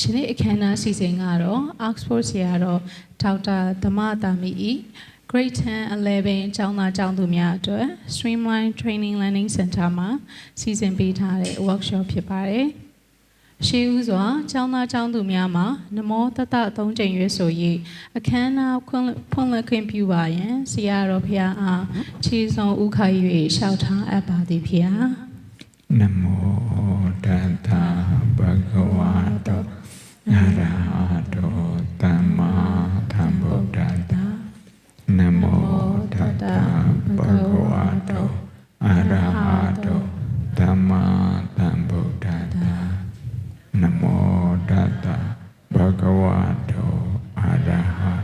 ရှင်နေ့အခမ်းအနားစီစဉ်ကတော့ Oxford ဆရာတော် Dr. Dhammasami Grade 10 11ကျောင်းသားကျောင်းသူများအတွက် Streamline Training Learning Center မှာစီစဉ်ပေးထားတဲ့ workshop ဖြစ်ပါတယ်။ရှေးဦးစွာကျောင်းသားကျောင်းသူများမှာနမောတတ3ကြိမ်ရွေးဆို၍အခမ်းအနားဖွင့်လှစ်ခွင့်ပြုပါရန်ဆရာတော်ဘုရားအားခြေစွန်ဥခါ၍လျှောက်ထားအပ်ပါသည်ဖေဟာ။နမောတတဘဂဝတောအရဟတောသမ္မာသမ္ဗုဒ္ဓတ္တနမောတတဘဂဝတောအရဟတောသမ္မာသမ္ဗုဒ္ဓတ္တနမောတတဘဂဝတောအရဟတော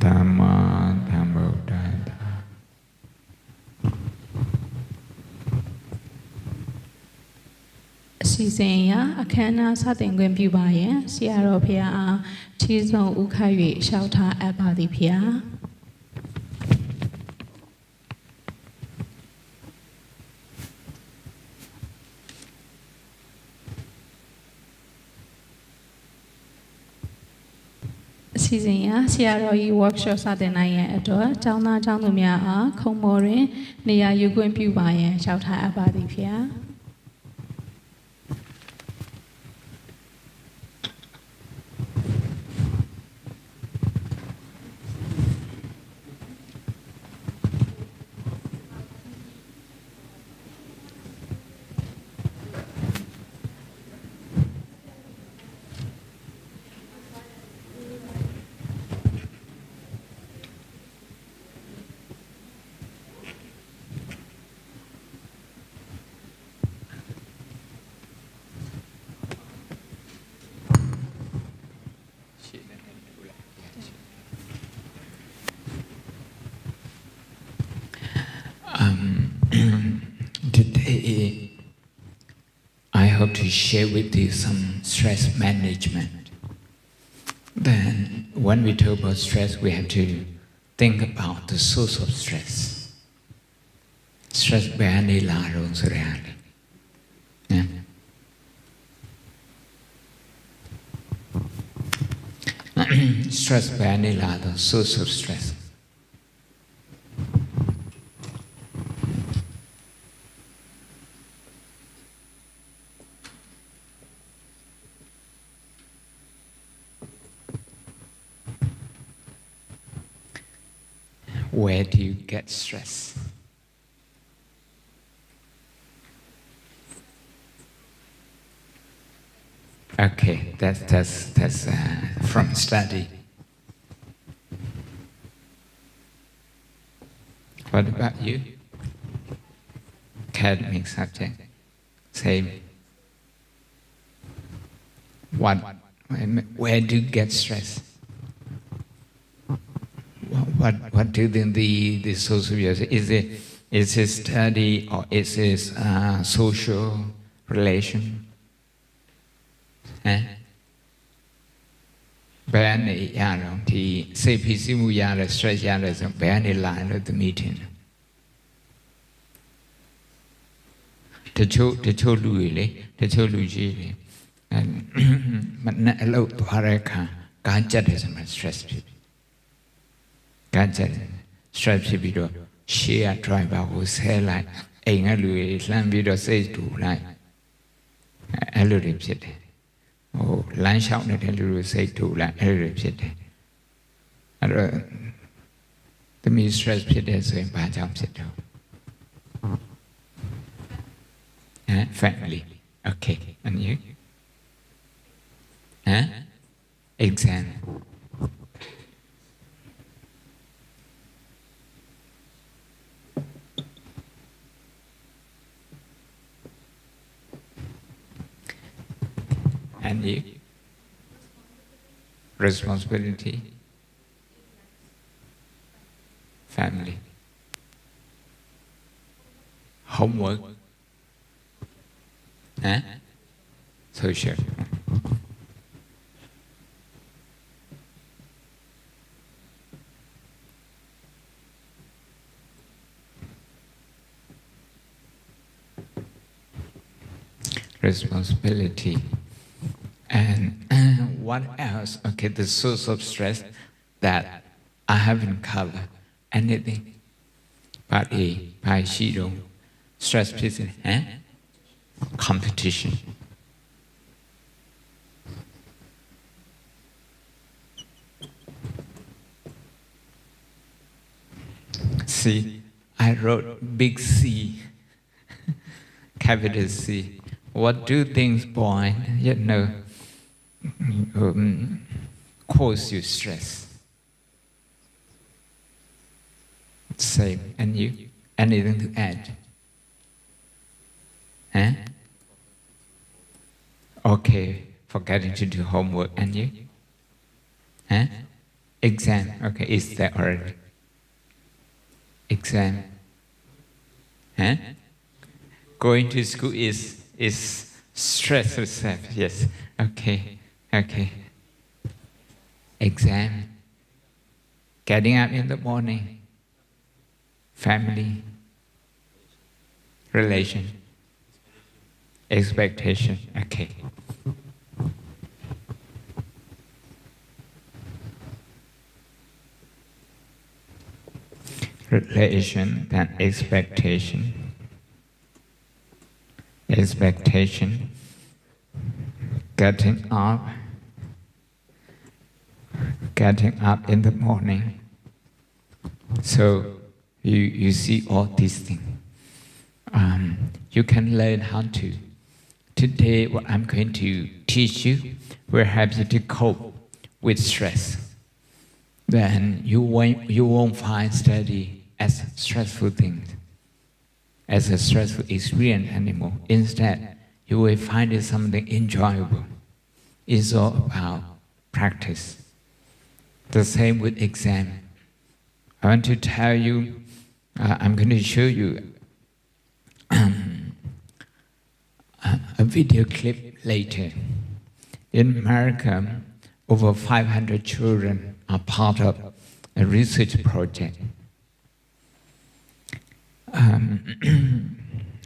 သမ္မာသမ္ဗုဒ္ဓတ္တအစီအစဉ်အရအခမ်းအနားစတင်ခွင့်ပြုပါရန်ဆရာတော်ဘုရားအားခြေစွန်ဥခါ၍လျှောက်ထားအပ်ပါသည်ဖေဟာအစီအစဉ်အရဆရာတော်ကြီး workshop စတင်နိုင်ရန်အတွက်ကျောင်းသားကျောင်းသူများအားခုံမော်တွင်နေရာယူခွင့်ပြုပါရန်လျှောက်ထားအပ်ပါသည်ဖေဟာToday, I hope to share with you some stress management. Then, when we talk about stress, we have to think about the source of stress. Stress bani la rong surreal. Stress bani la the source of stress. Where do you get stress? Okay, that's from study. What about you? Academic subject, same. Where do you get stress? What do the social is it study or is it social relation? ဘယ်အနေရတော့ဒီစိတ်ဖိစီးမှုရတဲ့ stress ရတဲ့ဆိုဘယ်အနေလာလို့သမီးထင်တယ်တချို့လူတွေလေတချို့လူကြီးတွေမနဲ့အလုပ်သွားတဲ့အခါကားကြက်တယ်ဆိုမှ stress ဖြစ်ကကြက် stress ဖြစ်ပြီးတော့ရှေ့က driver ကိုဆဲလိုက်အိမ်ကလူတွေလှမ်းပြီးတော့စိတ်တူလိုက်အဲ့လိုတွေဖြစ်တယ်ဟိုလမ်းလျှောက်နေတဲ့လူတွေစိတ်တူလိုက်အဲ့လိုတွေဖြစ်တယ်အဲ့တော့သမီး stress ဖြစ်တဲ့ဆိုရင်ဘာကြောင့်ဖြစ်တော့family okay and you exam and you responsibility family homework social responsibility and what else? Okay, the source of stress that I haven't covered. Anything? Part A, part C, stress prison, competition. See, I wrote big C, capital C. What do things, boy, cause you stress? Same. And you? Anything to add? Okay, forgetting to do homework. And you? Exam. Okay, is that already? Exam. Going to school is stress itself. Yes. Okay. Exam. Getting up in the morning. Family. Relation. Expectation. Okay. Relation, then expectation. Expectation. Getting up in the morning. So you see all these things. You can learn how to. Today, what I'm going to teach you will help you to cope with stress. Then you won't find study as stressful things, as a stressful experience anymore. Instead, you will find it something enjoyable. It's all about practice. The same with exam. I want to tell you, I'm going to show you a video clip later. In America, over 500 children are part of a research project.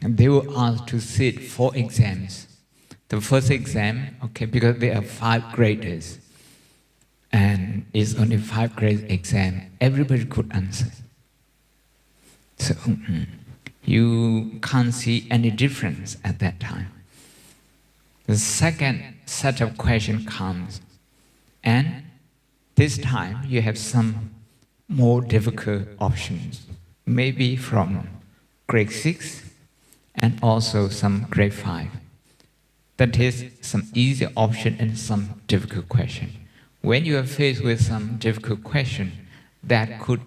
They were asked to sit 4 exams. The first exam, because there are 5 graders, and it's only 5 grade exam, everybody could answer. So you can't see any difference at that time. The second set of questions comes, and this time you have some more difficult options, maybe from grade 6 and also some grade 5. That is some easy option and some difficult question. When you are faced with some difficult question, that could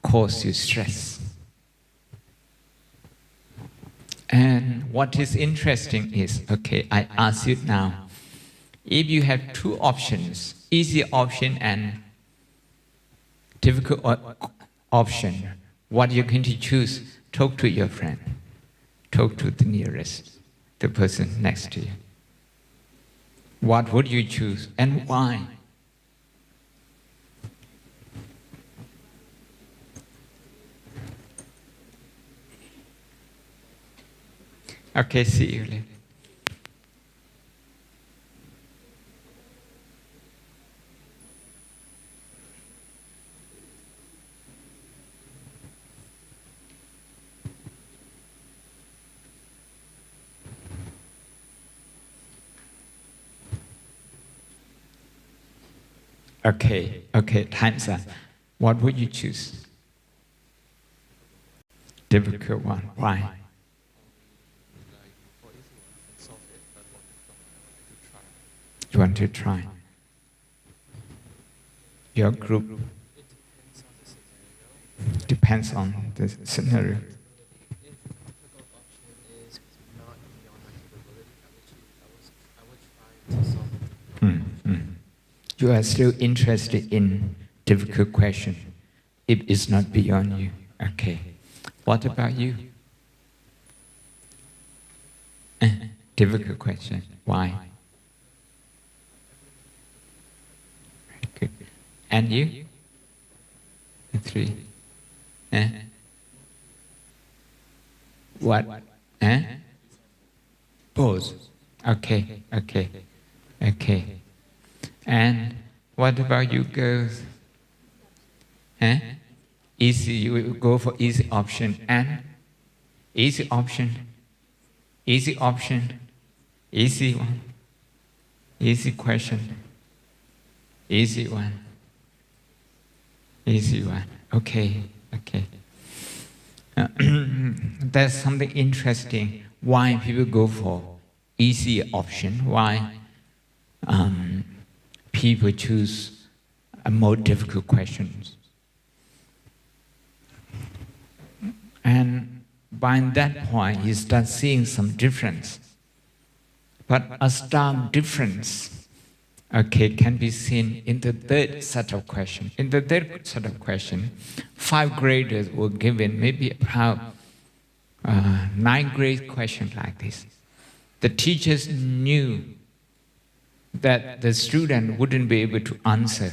cause you stress. And what is interesting is, I ask you now, if you have 2 options, easy option and difficult option, what you're going to choose? Talk to your friend. Talk to the nearest, the person next to you. What would you choose and why? Okay, see you later. Okay, time's up. What would you choose? Difficult one. Why? You want to try? Your group depends on the scenario. You are still interested in difficult question if it's not beyond you. Okay. What about you? Difficult question. Why? Good. And you? 3. What? Both. Okay. And what about you girls? Eh? Easy, you will go for easy option. And easy option, easy option, easy one, easy question, easy one, easy one. Okay, okay. That's something interesting. Why people go for easy option? Why people choose a more difficult questions? And by that point, you start seeing some difference. But a stark difference, okay, can be seen in the third set of questions. In the third set of questions, 5 graders were given maybe about 9 grade questions like this. The teachers knew that the student wouldn't be able to answer.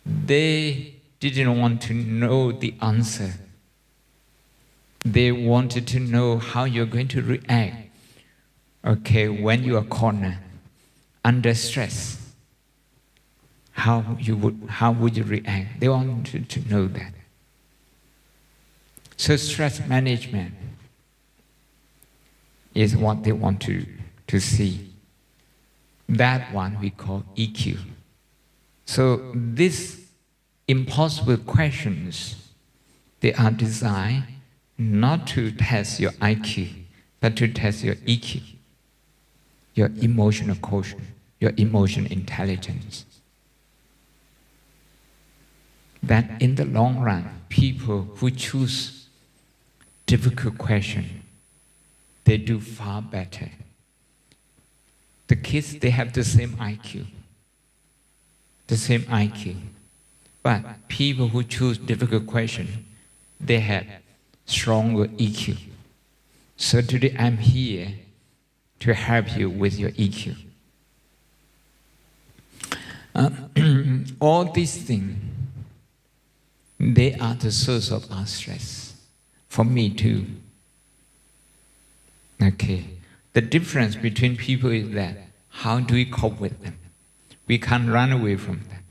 They didn't want to know the answer. They wanted to know how you're going to react, okay, when you are cornered, under stress. How would you react? They wanted to know that. So stress management is what they want to see. That one we call EQ. So these impossible questions, they are designed not to test your IQ, but to test your EQ, your emotional quotient, your emotional intelligence. That in the long run, people who choose difficult questions, they do far better. The kids, they have the same IQ. The same IQ. But people who choose difficult questions, they have stronger EQ. So today I'm here to help you with your EQ. All these things, they are the source of our stress. For me too. Okay. The difference between people is that how do we cope with them? We can't run away from them.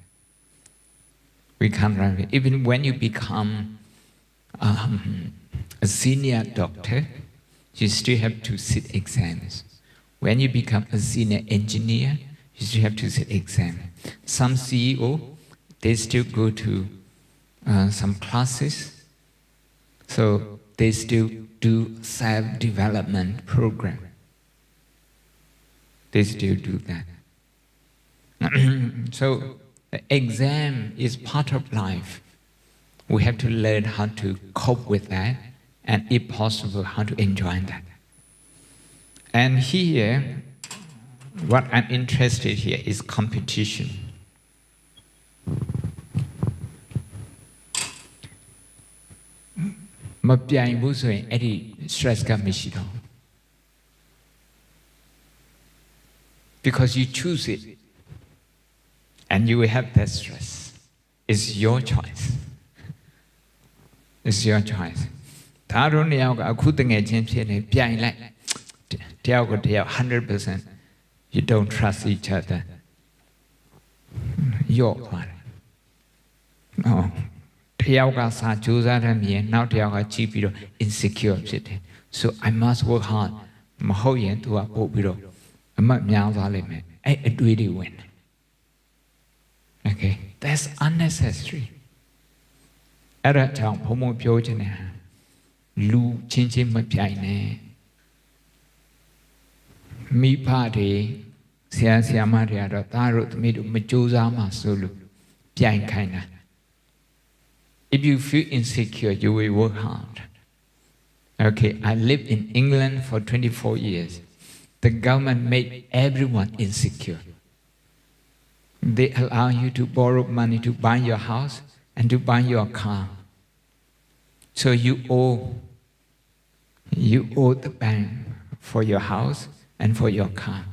We can't run away. Even when you become a senior doctor, you still have to sit exams. When you become a senior engineer, you still have to sit exams. Some CEO, they still go to some classes, so they still do self-development program. They still do that. So the exam is part of life. We have to learn how to cope with that, and if possible, how to enjoy that. And here, what I'm interested here is competition. Stress because you choose it, and you will have that stress. It's your choice. It's your choice. 100%. You don't trust each other. Your one. No. Insecure. So I must work hard. Okay, that's unnecessary. If you feel insecure, you will work hard. Okay, I lived in England for 24 years. The government made everyone insecure. They allow you to borrow money to buy your house and to buy your car. So you owe the bank for your house and for your car.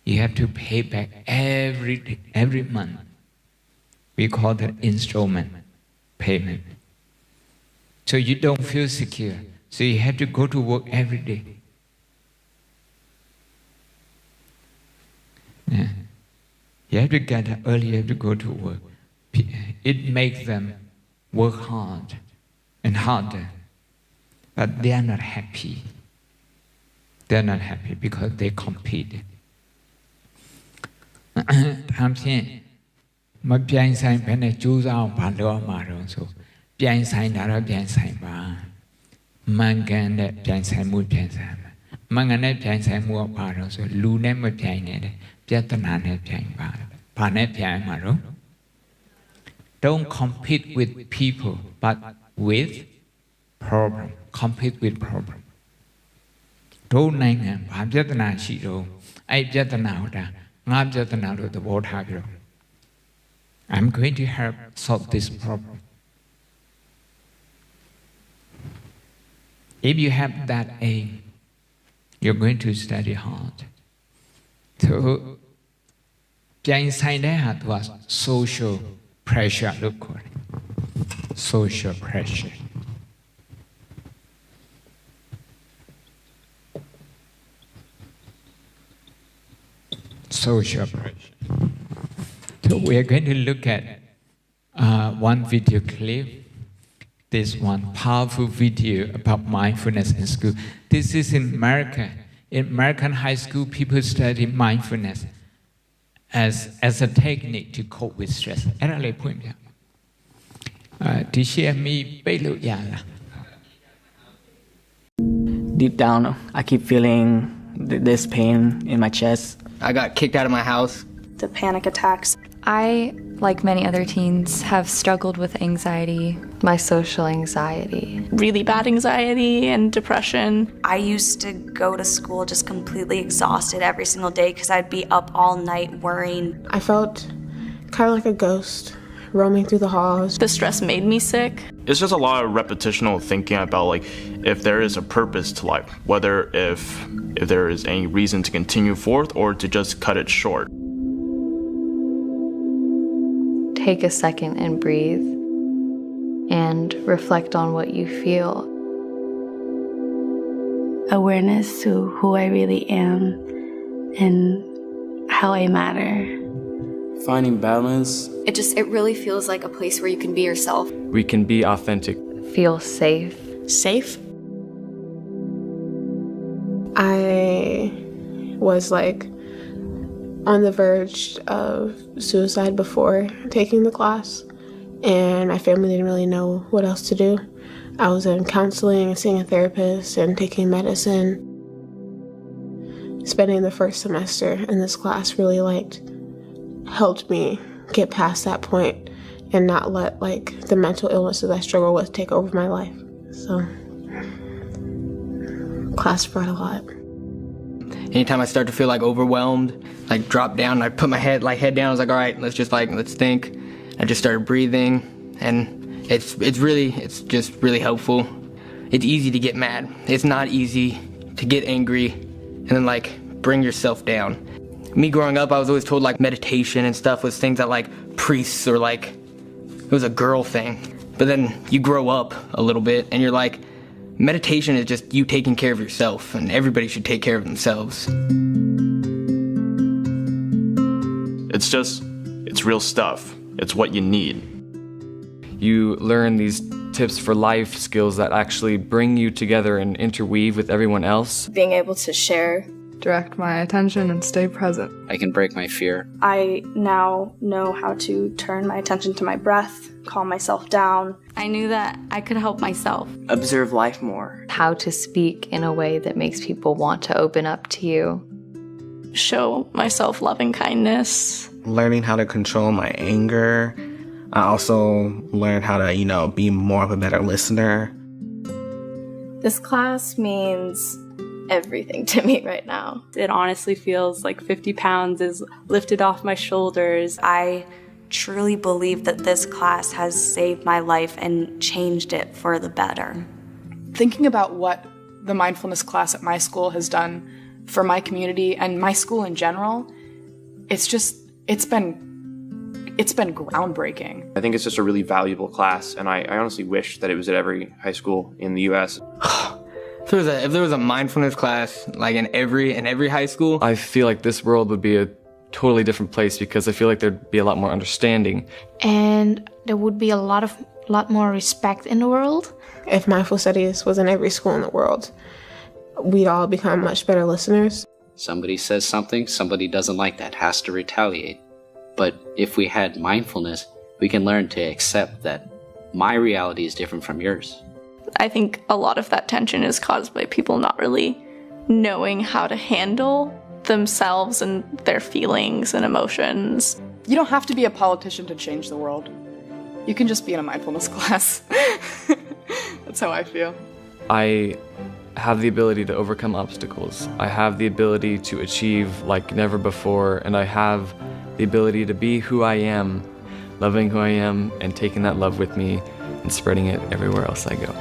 You have to pay back every month. We call that installment payment. So you don't feel secure. So you have to go to work every day. Yeah. You have to get up early, you have to go to work. It makes them work hard and harder. But they are not happy. They are not happy because they compete. ဒါဖြင့်မပြိုင်ဆိုင်ဘဲနဲ့ကြိုးစားအောင်ဘာလုပ်ရမှာတော့ဆိုပြိုင်ဆိုင်တာတော့ပြိုင်ဆိုင်ပါမှန်ကန်တဲ့ပြိုင်ဆိုင်မှုပြိုင်ဆိုင်ပါမှန်ကန်တဲ့ပြိုင်ဆိုင်မှုကဘာတော့ဆိုလူနဲ့မပြိုင်နဲ့ပြဿနာနဲ့ပြိုင်ပါဘာနဲ့ပြိုင်မှာတော့ Don't compete with people but with problem compete with problem တို့နိုင်ငံဘာပြဿနာရှိတော့အဲ့ပြဿနာဟိုတာငါပြဿနာလို့သဘောထားပြီးတော့ I'm going to help solve this problem. If you have that aim, you're going to study hard. So, ပြိုင်ဆိုင်တဲ့ဟာသူက social pressure လို့ခေါ်တယ် social pressure. Social pressure. So we are going to look at one video clip. This one powerful video about mindfulness in school. This is in America. In American high school, people study mindfulness as a technique to cope with stress. Deep down, I keep feeling this pain in my chest. I got kicked out of my house. The panic attacks. I, like many other teens, have struggled with anxiety. My social anxiety. Really bad anxiety and depression. I used to go to school just completely exhausted every single day because I'd be up all night worrying. I felt kind of like a ghost roaming through the halls. The stress made me sick. It's just a lot of repetitional thinking about like if there is a purpose to life, whether if there is any reason to continue forth or to just cut it short. Take a second and breathe and reflect on what you feel. Awareness to who I really am and how I matter. Finding balance. It really feels like a place where you can be yourself. We can be authentic. Feel safe. Safe? I was like on the verge of suicide before taking the class, and my family didn't really know what else to do. I was in counseling and seeing a therapist and taking medicine. Spending the first semester in this class really helped me get past that point and not let the mental illnesses I struggle with take over my life. So class brought a lot. Anytime I start to feel overwhelmed, drop down, I put my head down. I was all right, let's think. I just started breathing, and it's just really helpful. It's easy to get mad. It's not easy to get angry and then bring yourself down. Me growing up, I was always told meditation and stuff was things that priests or it was a girl thing. But then you grow up a little bit and you're meditation is just you taking care of yourself, and everybody should take care of themselves. It's real stuff. It's what you need. You learn these tips for life skills that actually bring you together and interweave with everyone else. Being able to share. Direct my attention and stay present. I can break my fear. I now know how to turn my attention to my breath, calm myself down. I knew that I could help myself. Observe life more. How to speak in a way that makes people want to open up to you. Show myself loving kindness. Learning how to control my anger. I also learned how to, be more of a better listener. This class means everything to me right now. It honestly feels like 50 pounds is lifted off my shoulders. I truly believe that this class has saved my life and changed it for the better. Thinking about what the mindfulness class at my school has done for my community and my school in general, it's been groundbreaking. I think it's just a really valuable class, and I honestly wish that it was at every high school in the U.S. If there was a mindfulness class in every high school, I feel like this world would be a totally different place because I feel like there'd be a lot more understanding. And there would be a lot more respect in the world. If mindful studies was in every school in the world, we'd all become much better listeners. Somebody says something, somebody doesn't like that, has to retaliate. But if we had mindfulness, we can learn to accept that my reality is different from yours. I think a lot of that tension is caused by people not really knowing how to handle themselves and their feelings and emotions. You don't have to be a politician to change the world. You can just be in a mindfulness class. That's how I feel. I have the ability to overcome obstacles. I have the ability to achieve like never before, and I have the ability to be who I am, loving who I am, and taking that love with me and spreading it everywhere else I go.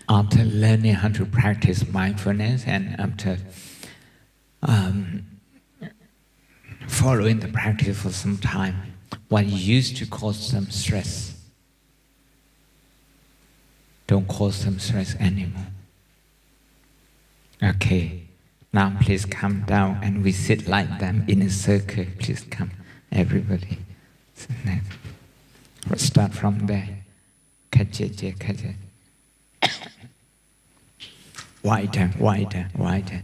After learning how to practice mindfulness and after following the practice for some time, what used to cause some stress don't cause some stress anymore. Okay, now please come down and we sit like them in a circle. Please come, everybody. Let's start from there. Wider, wider, wider.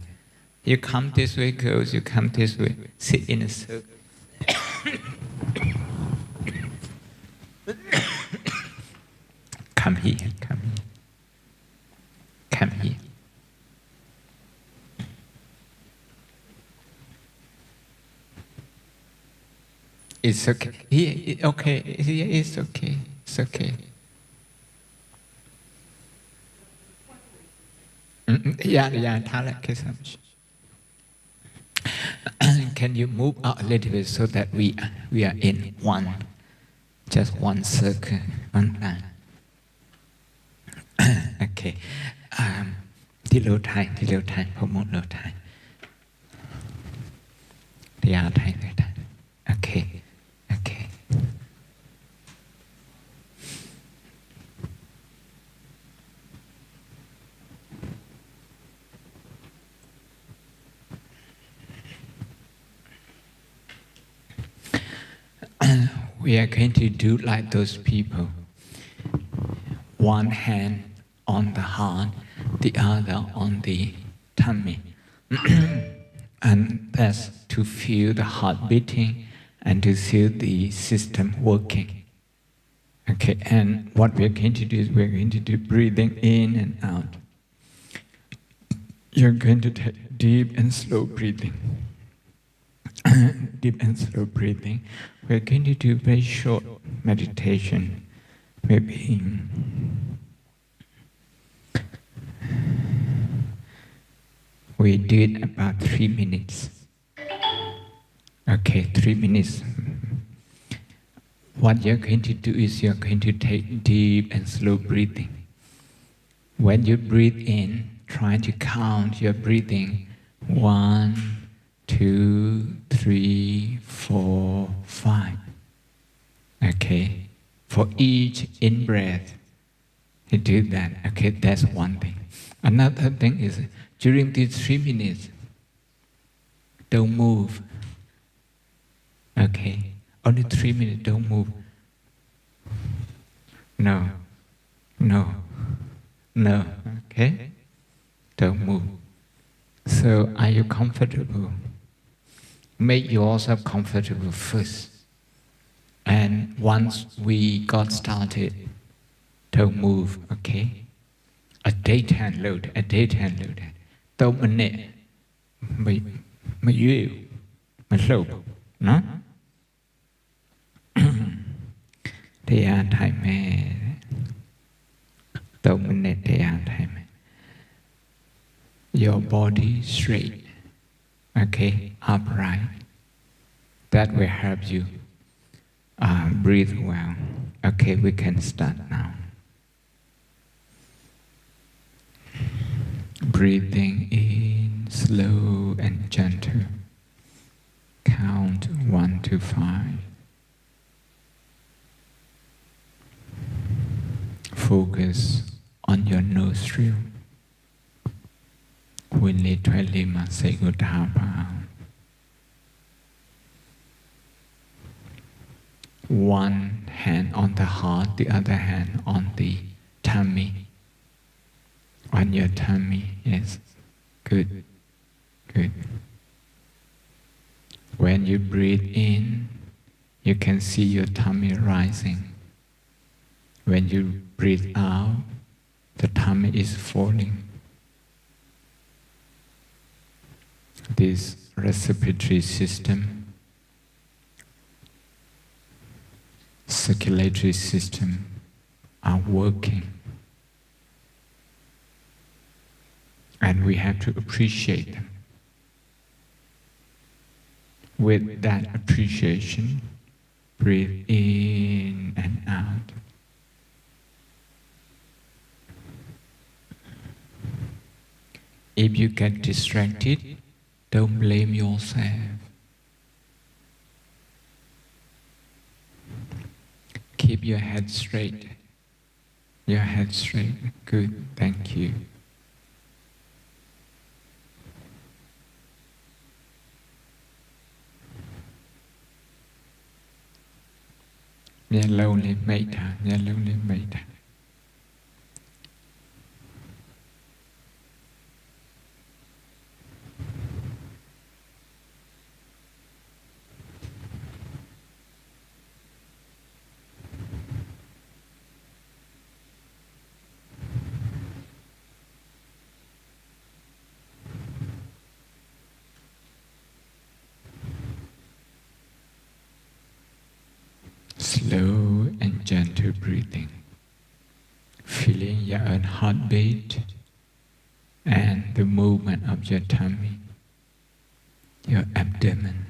You come this way, girls, you come this way. Sit in a circle. Come here, come here. Come here. It's okay. Here, okay. Here, it's okay. It's okay. Can you move out a little bit so that we are in just one circle, one line? Okay. ဒီလိုထိုင်ဘုံဘုံလိုထိုင်တရားထိုင်เลย Okay. Okay. We are going to do like those people. One hand on the heart, the other on the tummy. And that's to feel the heart beating and to feel the system working. Okay, and what we're going to do is we're going to do breathing in and out. You're going to take deep and slow breathing. Deep and slow breathing. We're going to do very short meditation. Maybe we do it about 3 minutes. Okay, 3 minutes. What you're going to do is you're going to take deep and slow breathing. When you breathe in, try to count your breathing. 1, 2, 3, 4, 5. Okay, for each in-breath, you do that. Okay, that's one thing. Another thing is, during these 3 minutes, don't move. Okay, only 3 minutes, don't move. No, no, no, okay? Don't move. So, are you comfortable? Make yourself comfortable first. And once we got started, don't move, okay? A daytime load. 3 minutes. မရွေ့မလှုပ်နော် တရားထိုင်မယ် 3 minutes တရားထိုင်မယ် Your body straight, okay, upright. That will help you breathe well. Okay, we can start now. Breathing in slow and gentle. Count 1 to 5. Focus on your nostril. One hand on the heart, the other hand on the tummy. On your tummy, yes. Good. Good. When you breathe in, you can see your tummy rising. When you breathe out, the tummy is falling. This respiratory system, circulatory system are working. And we have to appreciate them. With that appreciation, breathe in and out. If you get distracted, don't blame yourself. Keep your head straight. Your head straight. Good, thank you. Nhẹ lâu lên mây thả, nhẹ lâu lên mây thả. Slow and gentle breathing, feeling your own heartbeat and the movement of your tummy, your abdomen.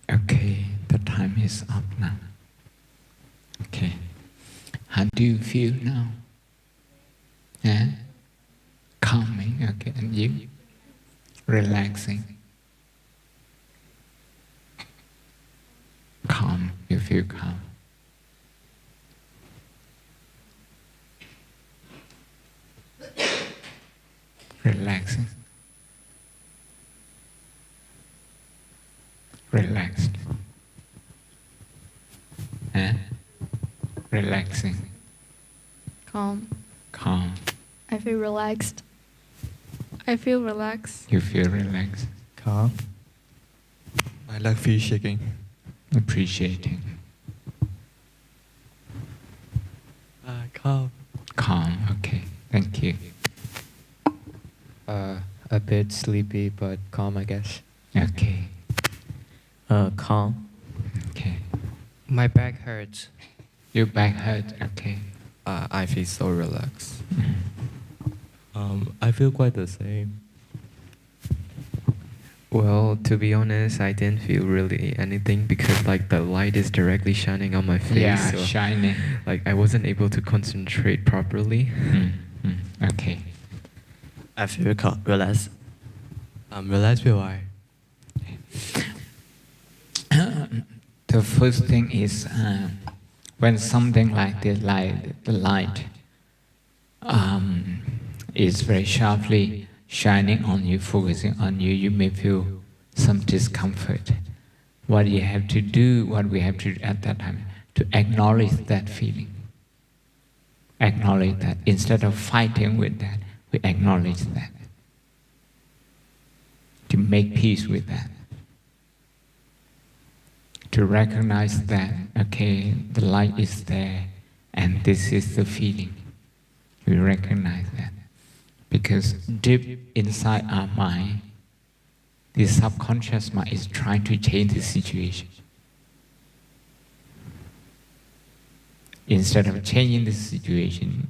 Okay, the time is up now. Okay, how do you feel now? Yeah? Calming, okay, and you? Relaxing. Calm, you feel calm. Relaxing. Relaxed. And relaxing. Calm. Calm. I feel relaxed. I feel relaxed. You feel relaxed. Calm. I like feel shaking. Appreciating. Calm. Calm, okay. Thank you. A bit sleepy, but calm, I guess. Okay. Calm. Okay. My back hurts. Your back hurts, okay. I feel so relaxed. I feel quite the same. Well, to be honest, I didn't feel really anything because like the light is directly shining on my face. Yeah, so, shining. Like I wasn't able to concentrate properly. Okay. I feel relaxed. Relaxed ဖြစ်သွားတယ် The first thing is when something like this, like the light, is very sharply shining on you, focusing on you, you may feel some discomfort. What you have to do, what we have to do at that time, to acknowledge that feeling. Acknowledge that. Instead of fighting with that, we acknowledge that. To make peace with that. To recognize that, okay, the light is there, and this is the feeling. We recognize that. Because deep inside our mind, the subconscious mind is trying to change the situation. Instead of changing the situation,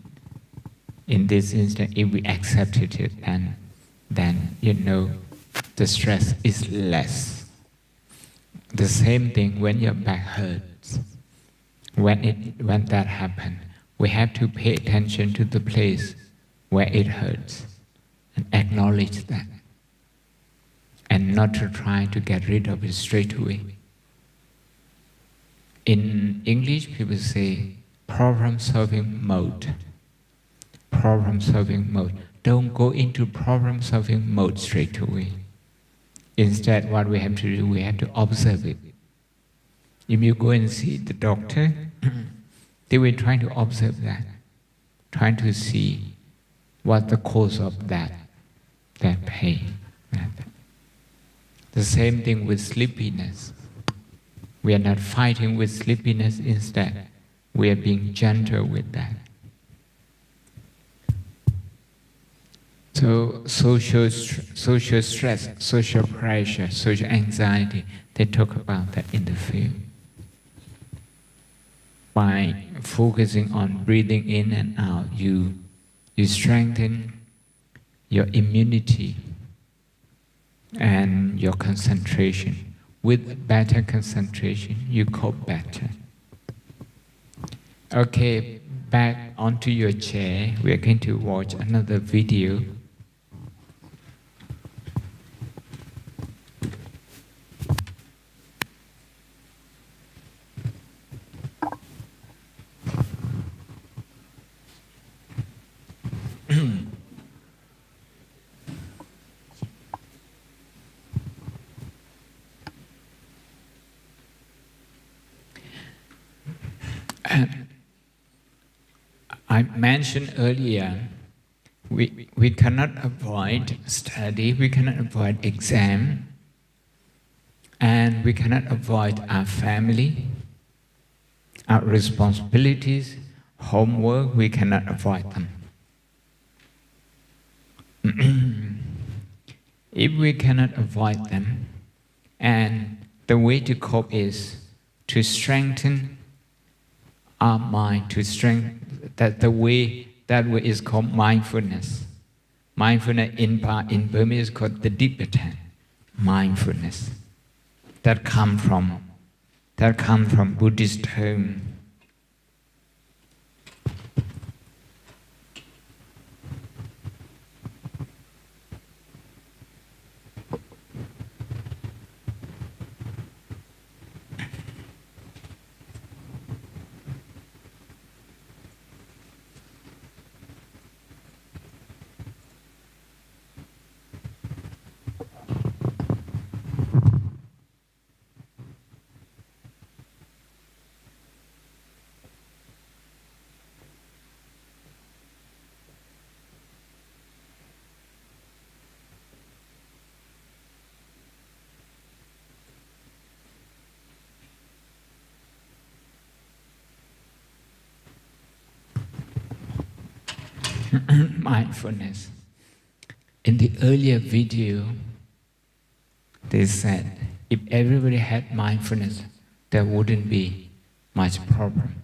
in this instant, if we accepted it, then you know, the stress is less. The same thing when your back hurts. When that happens, we have to pay attention to the place where it hurts and acknowledge that. And not to try to get rid of it straight away. In English, people say problem-solving mode. Problem-solving mode. Don't go into problem-solving mode straight away. Instead, what we have to do, we have to observe it. If you go and see the doctor, they will try to observe that, trying to see what the cause of that pain. The same thing with sleepiness. We are not fighting with sleepiness, instead, we are being gentle with that. So social stress, social pressure, social anxiety, they talk about that in the film. By focusing on breathing in and out, you strengthen your immunity and your concentration. With better concentration, you cope better. Okay, back onto your chair. We are going to watch another video. I mentioned earlier, we cannot avoid study, we cannot avoid exam, and we cannot avoid our family, our responsibilities, homework, we cannot avoid them. If we cannot avoid them, and the way to cope is to strengthen our mind, to strengthen that way is called mindfulness. Mindfulness in Burmese is called the Dipatan, mindfulness. That come from Buddhist term. Mindfulness. In the earlier video, they said if everybody had mindfulness, there wouldn't be much problem.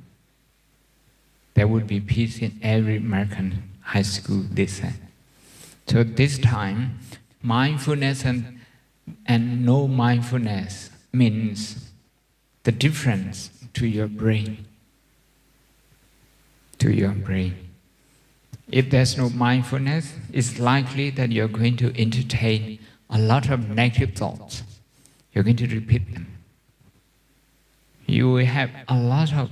There would be peace in every American high school, they said. So this time, mindfulness and no mindfulness means the difference to your brain. To your brain. If there's no mindfulness, it's likely that you're going to entertain a lot of negative thoughts. You're going to repeat them. You will have a lot of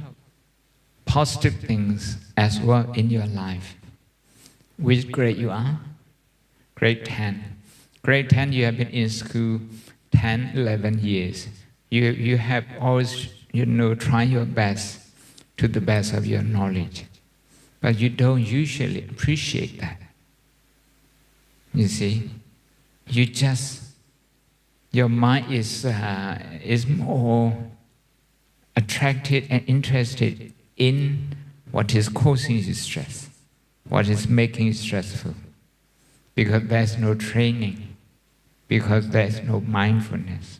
positive things as well in your life. Which grade you are? Grade 10. Grade 10, you have been in school 10, 11 years. You have always, try your best to the best of your knowledge. But you don't usually appreciate that. You see, your mind is more attracted and interested in what is causing you stress, what is making you stressful, because there's no training, because there's no mindfulness.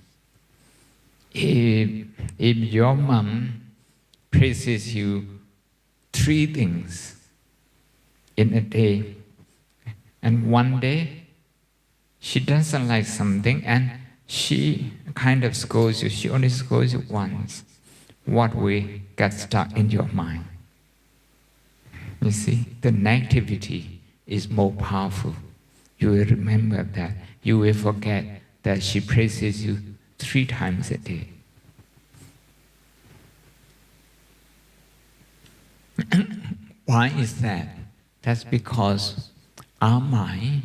If your mom praises you 3 things in a day, and one day she doesn't like something and she kind of scolds you, she only scolds you once, what will get stuck in your mind? You see, the negativity is more powerful. You will remember that. You will forget that she praises you 3 times a day. Why is that? That's because our mind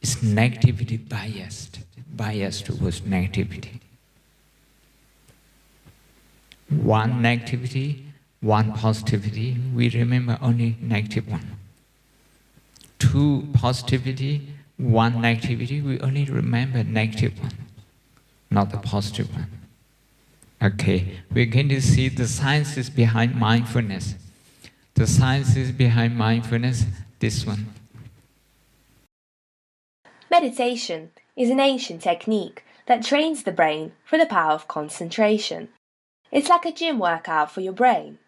is negativity biased towards negativity. 1 negativity, 1 positivity, we remember only negative 1. 2 positivity, 1 negativity, we only remember negative 1, not the positive 1. Okay, we're going to see the sciences behind mindfulness. The sciences behind mindfulness, this one. Meditation is an ancient technique that trains the brain for the power of concentration. It's like a gym workout for your brain.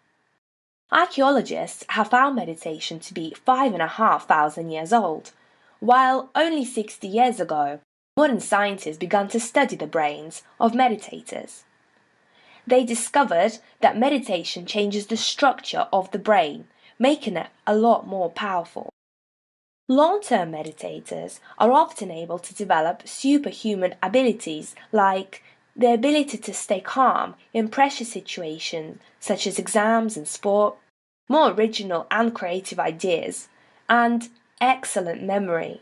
Archaeologists have found meditation to be 5,500 years old, while only 60 years ago, modern scientists began to study the brains of meditators. They discovered that meditation changes the structure of the brain, making it a lot more powerful. Long-term meditators are often able to develop superhuman abilities like the ability to stay calm in pressure situations such as exams and sport, more original and creative ideas, and excellent memory.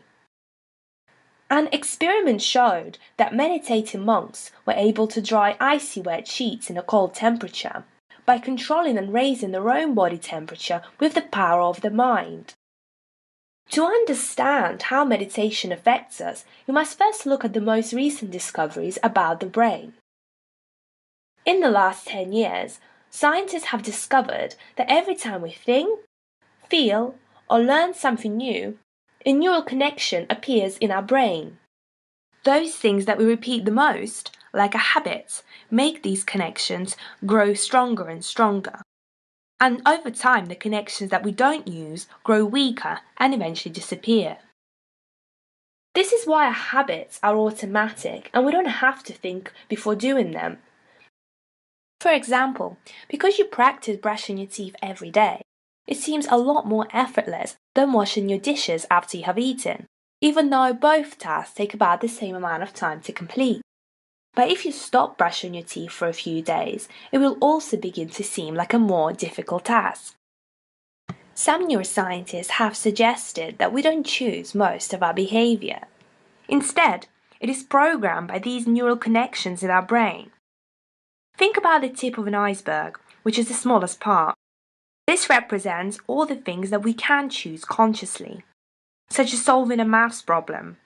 An experiment showed that meditating monks were able to dry icy wet sheets in a cold temperature by controlling and raising their own body temperature with the power of the mind. To understand how meditation affects us, we must first look at the most recent discoveries about the brain. In the last 10 years, scientists have discovered that every time we think, feel, or learn something new, a neural connection appears in our brain. Those things that we repeat the most, like a habit, make these connections grow stronger and stronger. And over time, the connections that we don't use grow weaker and eventually disappear. This is why our habits are automatic and we don't have to think before doing them. For example, because you practice brushing your teeth every day, it seems a lot more effortless than washing your dishes after you have eaten, even though both tasks take about the same amount of time to complete. But if you stop brushing your teeth for a few days, it will also begin to seem like a more difficult task. Some neuroscientists have suggested that we don't choose most of our behavior. Instead, it is programmed by these neural connections in our brain. Think about the tip of an iceberg, which is the smallest part. This represents all the things that we can choose consciously, such as solving a maths problem.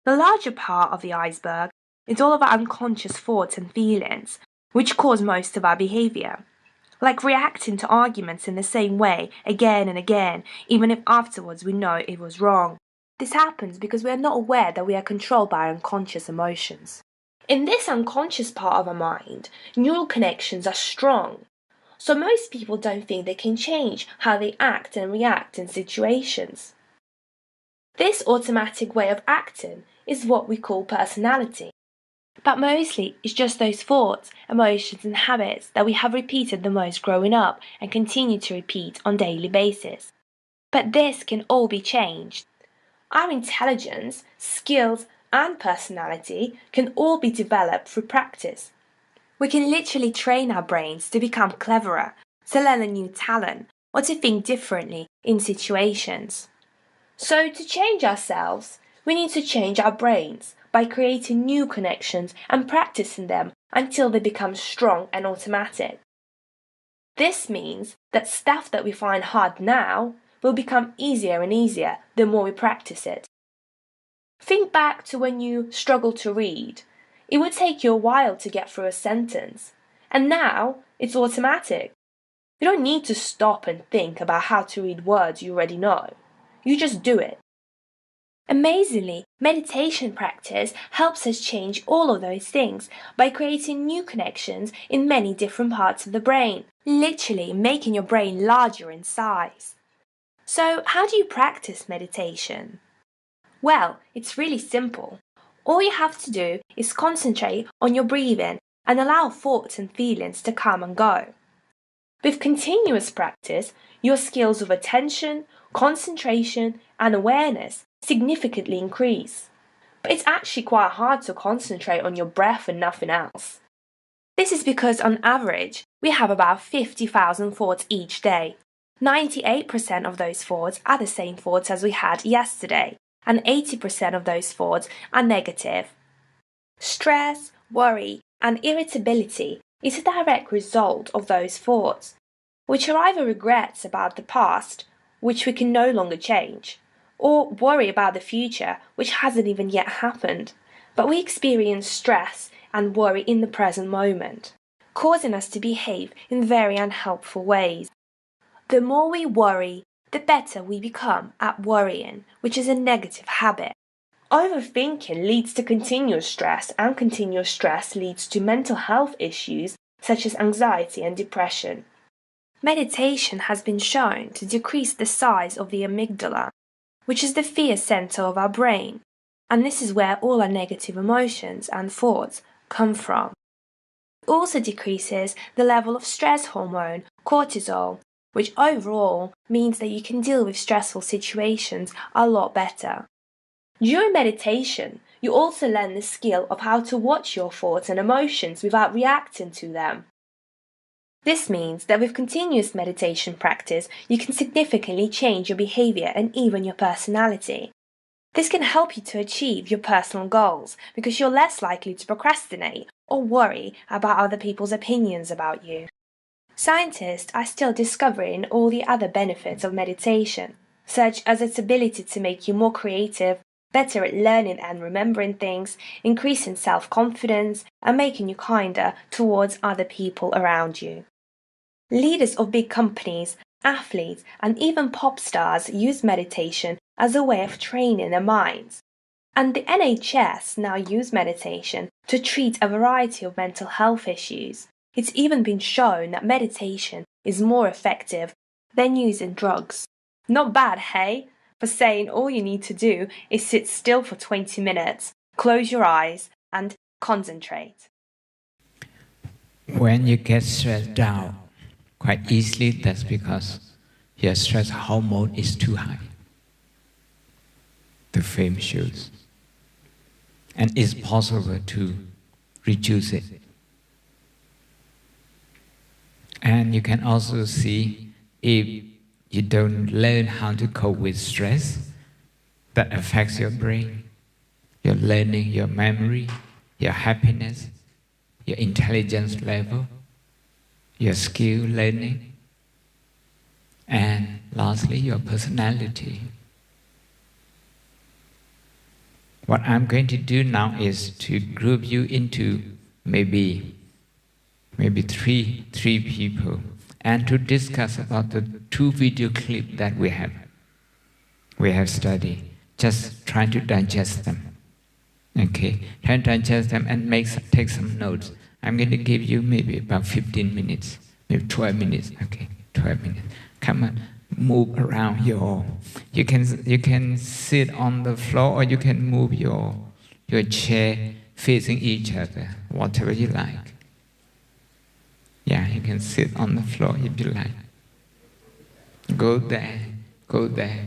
The larger part of the iceberg is all of our unconscious thoughts and feelings, which cause most of our behavior, like reacting to arguments in the same way again and again, even if afterwards we know it was wrong. This happens because we are not aware that we are controlled by our unconscious emotions. In this unconscious part of our mind, neural connections are strong, so most people don't think they can change how they act and react in situations. This automatic way of acting is what we call personality. But mostly it's just those thoughts, emotions and habits that we have repeated the most growing up and continue to repeat on a daily basis. But this can all be changed. Our intelligence, skills and personality can all be developed through practice. We can literally train our brains to become cleverer, to learn a new talent, or to think differently in situations. So to change ourselves, we need to change our brains by creating new connections and practicing them until they become strong and automatic. This means that stuff that we find hard now will become easier and easier the more we practice it. Think back to when you struggled to read. It would take you a while to get through a sentence, and now it's automatic. You don't need to stop and think about how to read words you already know. You just do it. Amazingly, meditation practice helps us change all of those things by creating new connections in many different parts of the brain, literally making your brain larger in size. So, how do you practice meditation? Well, it's really simple. All you have to do is concentrate on your breathing and allow thoughts and feelings to come and go. With continuous practice, your skills of attention, concentration, and awareness significantly increase. But it's actually quite hard to concentrate on your breath and nothing else. This is because on average, we have about 50,000 thoughts each day. 98% of those thoughts are the same thoughts as we had yesterday, and 80% of those thoughts are negative. Stress, worry, and irritability is a direct result of those thoughts, which are either regrets about the past, which we can no longer change, or worry about the future, which hasn't even yet happened, but we experience stress and worry in the present moment, causing us to behave in very unhelpful ways. The more we worry, the better we become at worrying, which is a negative habit. Overthinking leads to continuous stress, and continuous stress leads to mental health issues such as anxiety and depression. Meditation has been shown to decrease the size of the amygdala, which is the fear center of our brain, and this is where all our negative emotions and thoughts come from. It also decreases the level of stress hormone, cortisol, which overall means that you can deal with stressful situations a lot better. During meditation, you also learn the skill of how to watch your thoughts and emotions without reacting to them. This means that with continuous meditation practice, you can significantly change your behavior and even your personality. This can help you to achieve your personal goals because you're less likely to procrastinate or worry about other people's opinions about you. Scientists are still discovering all the other benefits of meditation, such as its ability to make you more creative, better at learning and remembering things, increasing self-confidence, and making you kinder towards other people around you. Leaders of big companies, athletes, and even pop stars use meditation as a way of training their minds. And the NHS now use meditation to treat a variety of mental health issues. It's even been shown that meditation is more effective than using drugs. Not bad, hey? For saying all you need to do is sit still for 20 minutes, close your eyes, and concentrate. When you get stressed out quite easily, that's because your stress hormone is too high. The fame shows. And it's possible to reduce it. And you can also see if you don't learn how to cope with stress, that affects your brain, your learning, your memory, your happiness, your intelligence level, your skill learning, and lastly, your personality. What I'm going to do now is to group you into maybe three people, and to discuss about the 2 video clips that we have studied. Just trying to digest them. Okay, try to digest them and take some notes. I'm going to give you maybe about 15 minutes, maybe 12 minutes. Okay, 12 minutes. Come on, move around you can sit on the floor, or you can move your chair facing each other, whatever you like. Yeah, you can sit on the floor if you like. Go there, go there.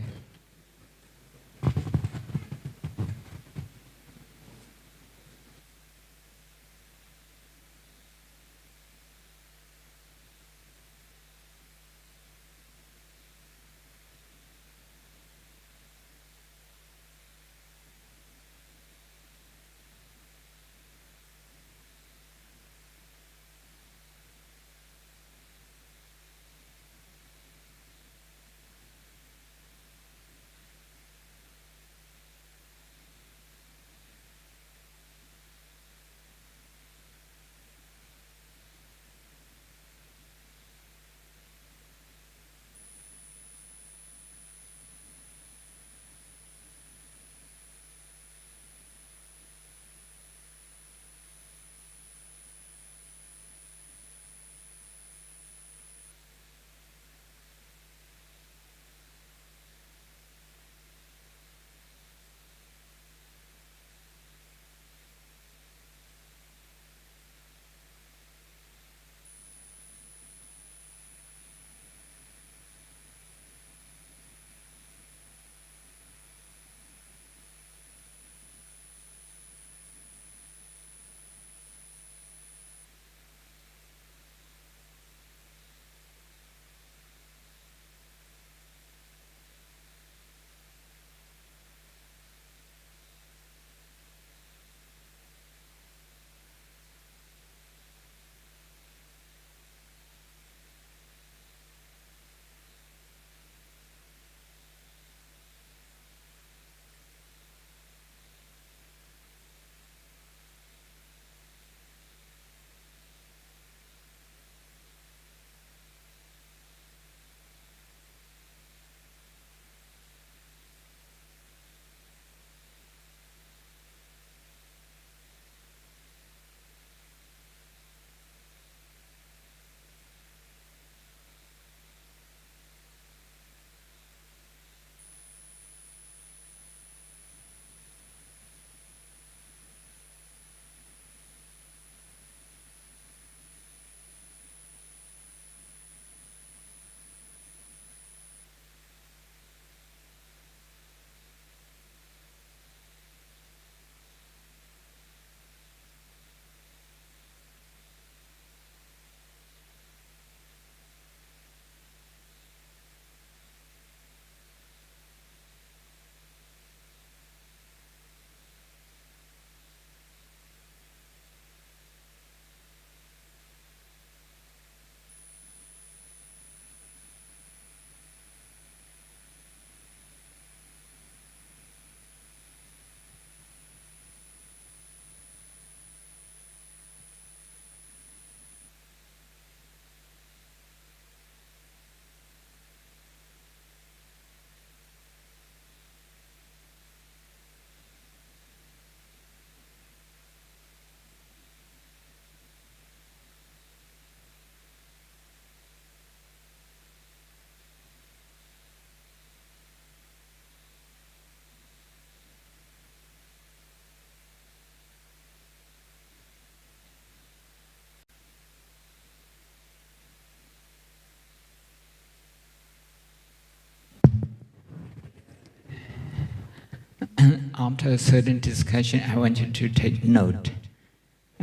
after a certain discussion, I want you to take note.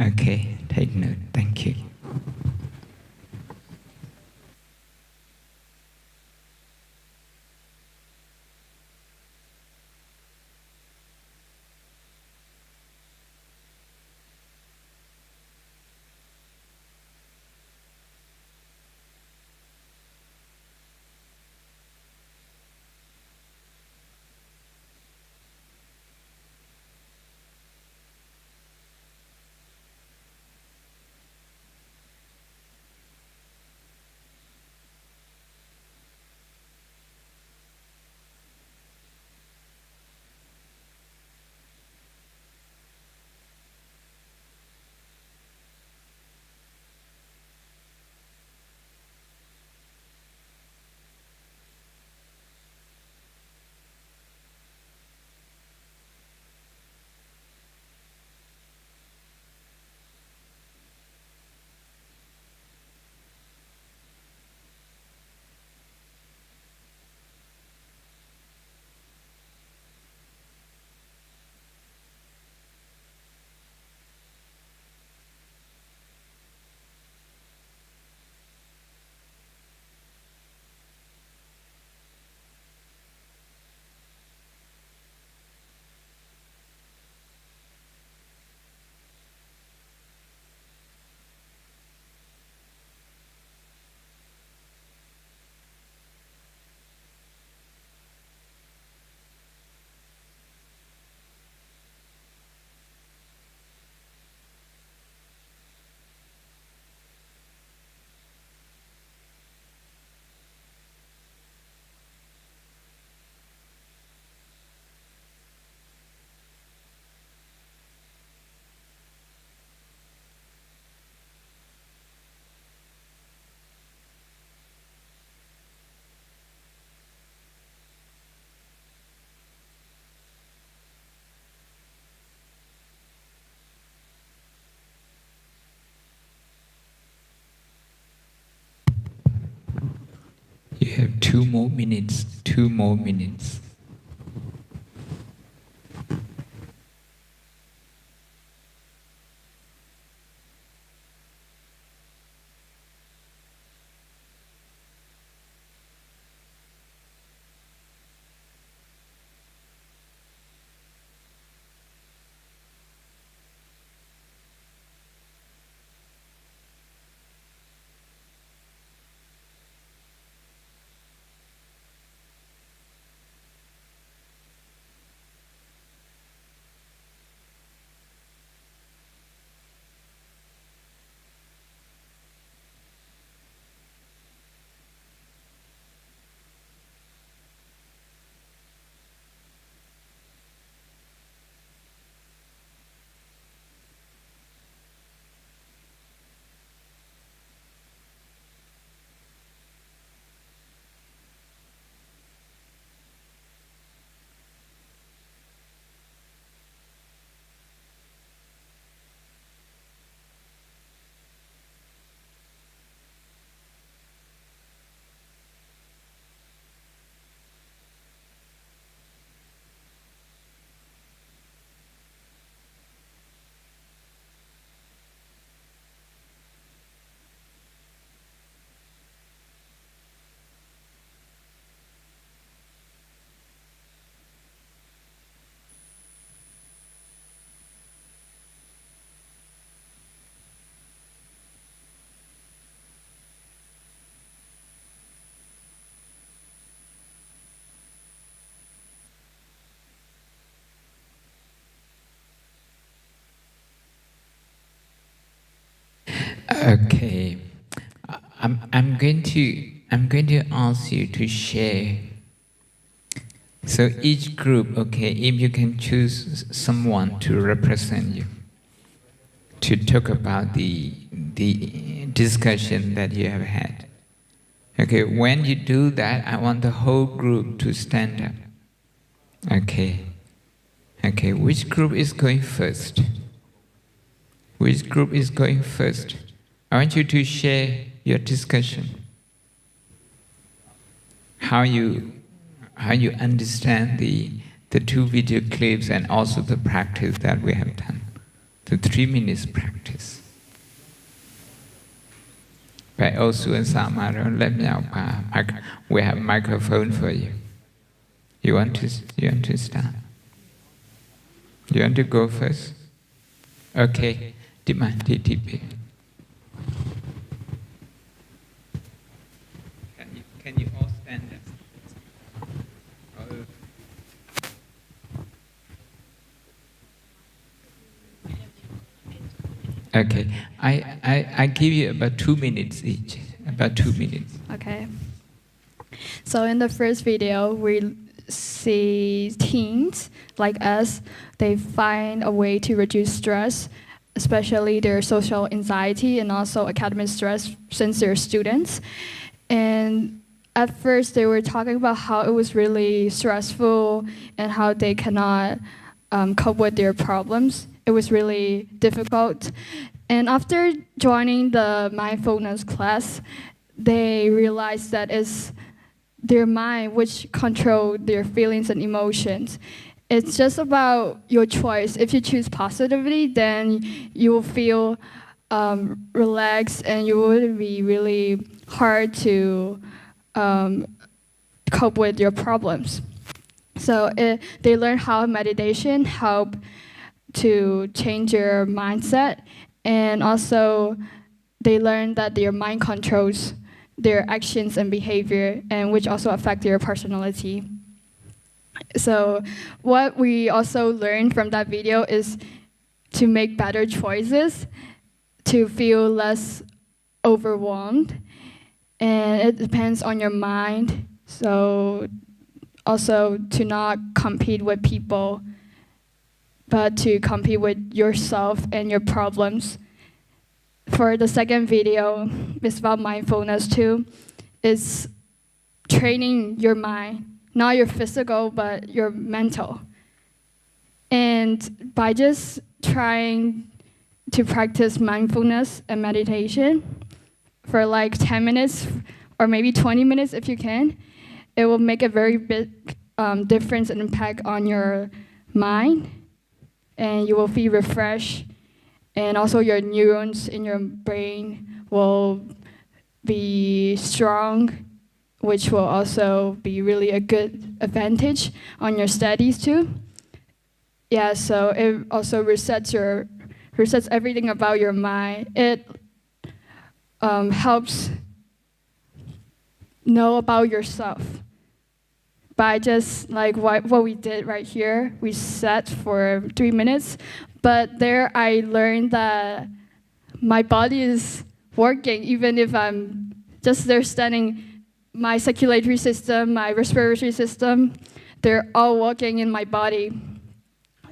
Okay, take note. Thank you. You have 2 more minutes. 2 more minutes. Okay, I'm going to ask you to share. So each group, okay, if you can choose someone to represent you, to talk about the discussion that you have had. Okay, when you do that, I want the whole group to stand up. Okay. Okay, which group is going first? Which group is going first? I want you to share your discussion. How you understand the the 2 video clips and also the practice that we have done. The 3 minutes practice. But also in Samara, let me out. We have microphone for you. You want to start? You want to go first? Okay. Dhammasami. Can you all stand up? Okay, I give you about 2 minutes each. About 2 minutes. Okay. So in the first video, we see teens like us. They find a way to reduce stress, especially their social anxiety and also academic stress since they're students. And at first, they were talking about how it was really stressful and how they cannot cope with their problems. It was really difficult. And after joining the mindfulness class, they realized that it's their mind which control their feelings and emotions. It's just about your choice. If you choose positivity, then you will feel relaxed and you will be really hard to cope with your problems. So they learn how meditation help to change your mindset, and also they learn that their mind controls their actions and behavior, and which also affect their personality. So what we also learned from that video is to make better choices, to feel less overwhelmed, and it depends on your mind. So also to not compete with people, but to compete with yourself and your problems. For the second video, it's about mindfulness too. It's training your mind, not your physical, but your mental. And by just trying to practice mindfulness and meditation for like 10 minutes or maybe 20 minutes if you can, it will make a very big difference and impact on your mind, and you will feel refreshed, and also your neurons in your brain will be strong, which will also be really a good advantage on your studies too. Yeah, so it also resets everything about your mind. It helps know about yourself. By just like what we did right here, we sat for 3 minutes, but there I learned that my body is working even if I'm just there standing. My circulatory system, my respiratory system, they're all working in my body.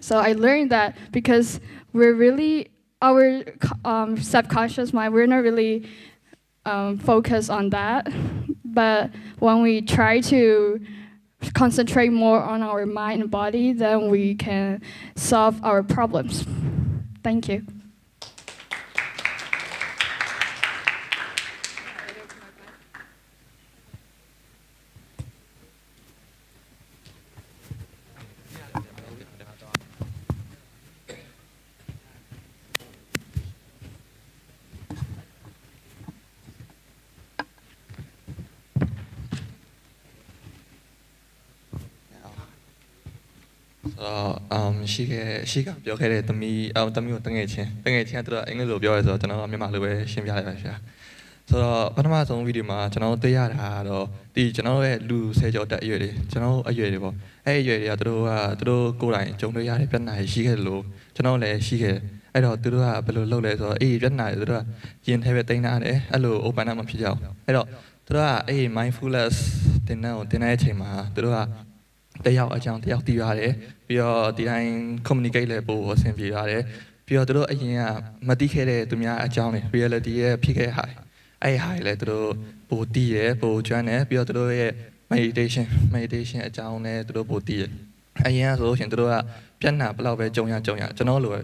So I learned that because we're really, our subconscious mind, we're not really focused on that. But when we try to concentrate more on our mind and body, then we can solve our problems. Thank you. She got your head to me, out to me with Tangation to the English of yours, or Mama, she so Panama video, Channel Tayar or the General Lu say your that year, Channel a year. Hey, you through go line, John Yard, Penna, she get low, Channel, she get. I don't do a below low or a night, Jen have a thing now, hello, open up a pigeon. I don't do a mindfulness, then now, then I take my they are a junk, they are the pure the communicate level or simply pure the Mudita to me a junk, reality, PK high. I highlight the body, bo journey, pure the meditation a junk to the body. I am so into a piano, blow by Jonia, General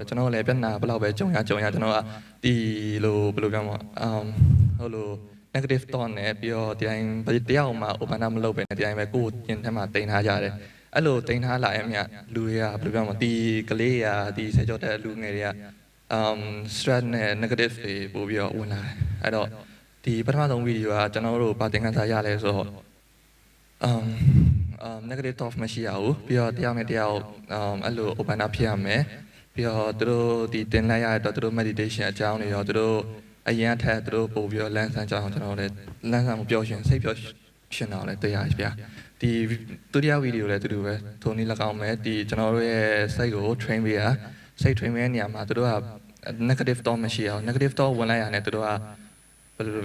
Piana, blow by Jonia, the low blue hello. Negative tone, pure the Alma, open up low, and the I'm a good in Tamatin Hayare. အဲ့လိုတင်ထားလာရင်မြလူတွေကဘယ်လိုပြောမလဲဒီကလေးရာဒီဆယ်ကျော်တဲ့လူငယ်တွေကstress နဲ့ negative တွေပို့ပြီးတော့ဝင်လာတယ်အဲ့တော့ဒီပထမဆုံးဗီဒီယိုကကျွန်တော်တို့ဗာသင်ခန်းစာရလဲဆိုတော့negative thought မရှိရဘူးပြီးတော့တရားနဲ့တရားအဲ့လို open up ဖြစ်ရမယ်ပြီးတော့သူတို့ဒီတင်လိုက်ရတော့သူတို့ meditation အကြောင်းတွေရောသူတို့အရင်ထက်သူတို့ပို့ပြီးတော့လမ်းဆန်းကြအောင်ကျွန်တော်လည်းလမ်းဆန်းမပြောရှင်စိတ်ပြောရှင်တော့လည်းတရားဗျာဒီဒုတိယဗီဒီယိုလည်းတူတူပဲထိုနည်း၎င်းပဲဒီကျွန်တော်တို့ရဲ့စိတ်ကို train ပေးရစိတ် train ပေးတဲ့နေရာမှာသူတို့က negative thought မရှိအောင် negative thought ဝင်လိုက်ရတယ်သူတို့ကဘယ်လို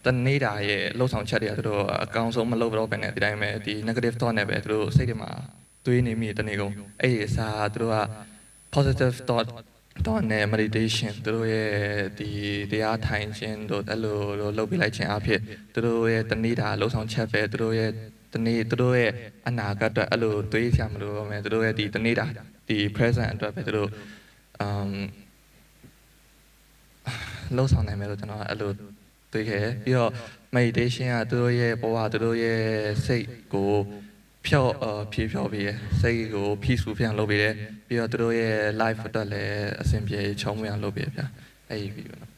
တနေတာရဲ့လှုပ်ဆောင်ချက်တွေကသူတို့အကောင်းဆုံးမလုပ်တော့ဘဲနဲ့ဒီတိုင်းပဲဒီ negative thought နဲ့ပဲသူတို့စိတ်တွေမှာတွေးနေမိတနေကုန်အဲ့ဒီအစားသူတို့က positive thought နဲ့ meditation သူတို့ရဲ့ဒီတရားထိုင်ခြင်းတို့အဲ့လိုလုပ်ပြလိုက်ခြင်းအဖြစ်သူတို့ရဲ့တနေတာလှုပ်ဆောင်ချက်ပဲသူတို့ရဲ့သူတို့ရဲ့အနာဂတ်အတွက်အဲ့လိုတွေးစရာမလိုတော့မယ်သူတို့ရဲ့ဒီတနေတာဒီ present အတွက်ပဲသူတို့လှုပ်ဆောင်နိုင်မယ်လို့ကျွန်တော်အဲ့လိုတွေးခဲ့ပြီးတော့ meditation ကသူတို့ရဲ့ဘဝသူတို့ရဲ့စိတ်ကိုဖြောပေးရစိတ်ကို peaceful ဖြစ်အောင်လုပ်ပေးတယ်ပြီးတော့သူတို့ရဲ့ life အတွက်လည်းအဆင်ပြေချောမွေ့အောင်လုပ်ပေးရဗျာအဲ့ဒီဗီဒီယိုနော်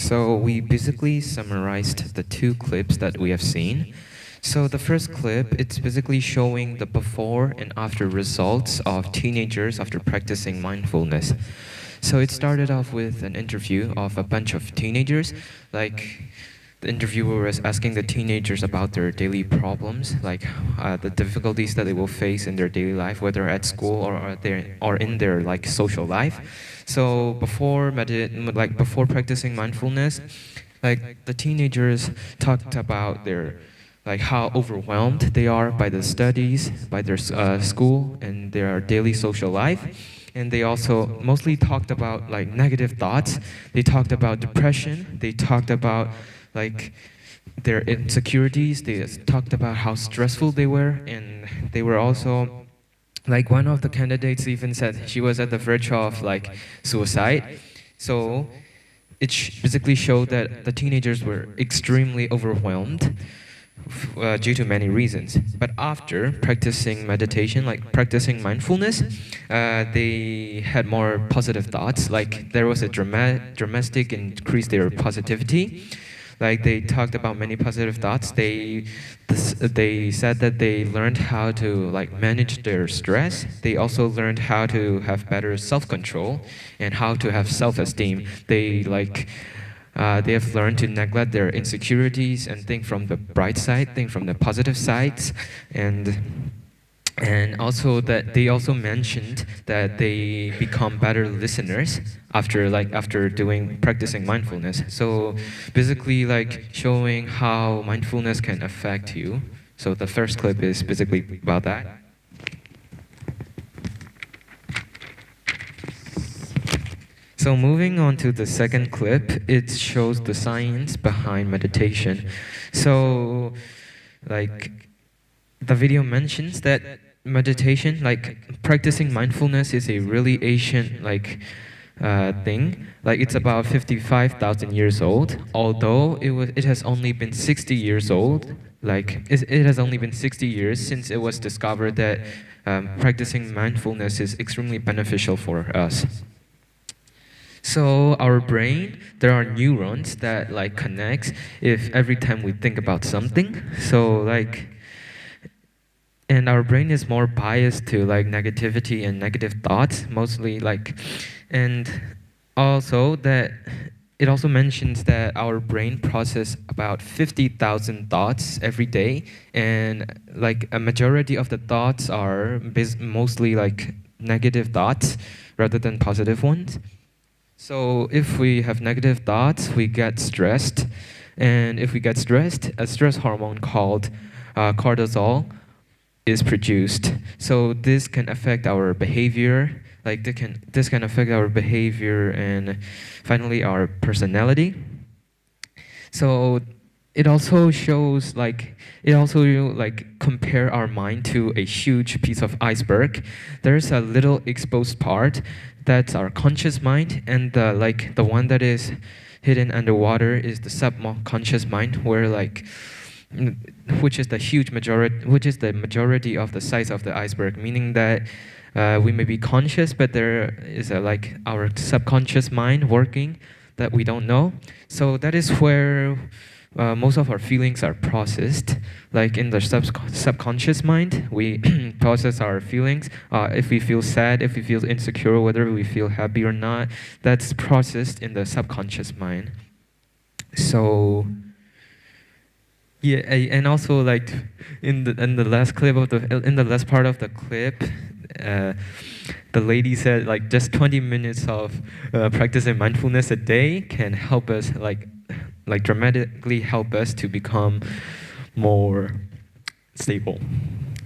So we basically summarized the two clips that we have seen. So the first clip, it's basically showing the before and after results of teenagers after practicing mindfulness. So it started off with an interview of a bunch of teenagers. Like the interviewer was asking the teenagers about their daily problems, like the difficulties that they will face in their daily life, whether at school or in their like social life. So before practicing mindfulness, like the teenagers talked about their like how overwhelmed they are by the studies, by their school and their daily social life. And they also mostly talked about like negative thoughts. They talked about depression. They talked about like their insecurities. They talked about how stressful they were. And they were also like one of the candidates even said she was at the verge of like suicide. So it basically showed that the teenagers were extremely overwhelmed due to many reasons. But after practicing meditation, like practicing mindfulness, they had more positive thoughts. Like there was a dramatic increase their positivity. Like they talked about many positive thoughts. They said that they learned how to like manage their stress. They also learned how to have better self-control and how to have self-esteem. They have learned to neglect their insecurities and think from the bright side, think from the positive sides, and also that they also mentioned that they become better listeners after practicing mindfulness. So basically like showing how mindfulness can affect you. So the first clip is basically about that. So moving on to the second clip, it shows the science behind meditation. So like the video mentions that meditation, like practicing mindfulness is a really ancient thing. Like it's about 55,000 years old, although it has only been 60 years old. Like it has only been 60 years since it was discovered that practicing mindfulness is extremely beneficial for us. So our brain, there are neurons that like connects if every time we think about something. So like, and our brain is more biased to like negativity and negative thoughts, mostly like, and also that it also mentions that our brain processes about 50,000 thoughts every day, and like a majority of the thoughts are mostly like negative thoughts rather than positive ones. So if we have negative thoughts, we get stressed. And if we get stressed, a stress hormone called cortisol is produced. So this can affect our behavior. This can affect our behavior and finally our personality. So it also shows like compare our mind to a huge piece of iceberg. There's a little exposed part that's our conscious mind, and the one that is hidden underwater is the subconscious mind, where which is the majority of the size of the iceberg, meaning that we may be conscious, but there is our subconscious mind working that we don't know. So that is where most of our feelings are processed. Like in the subconscious mind, we process our feelings. If we feel sad, if we feel insecure, whether we feel happy or not, that's processed in the subconscious mind. So yeah, and also in the last clip of in the last part of the clip, the lady said just 20 minutes of practicing mindfulness a day can help us dramatically help us to become more stable.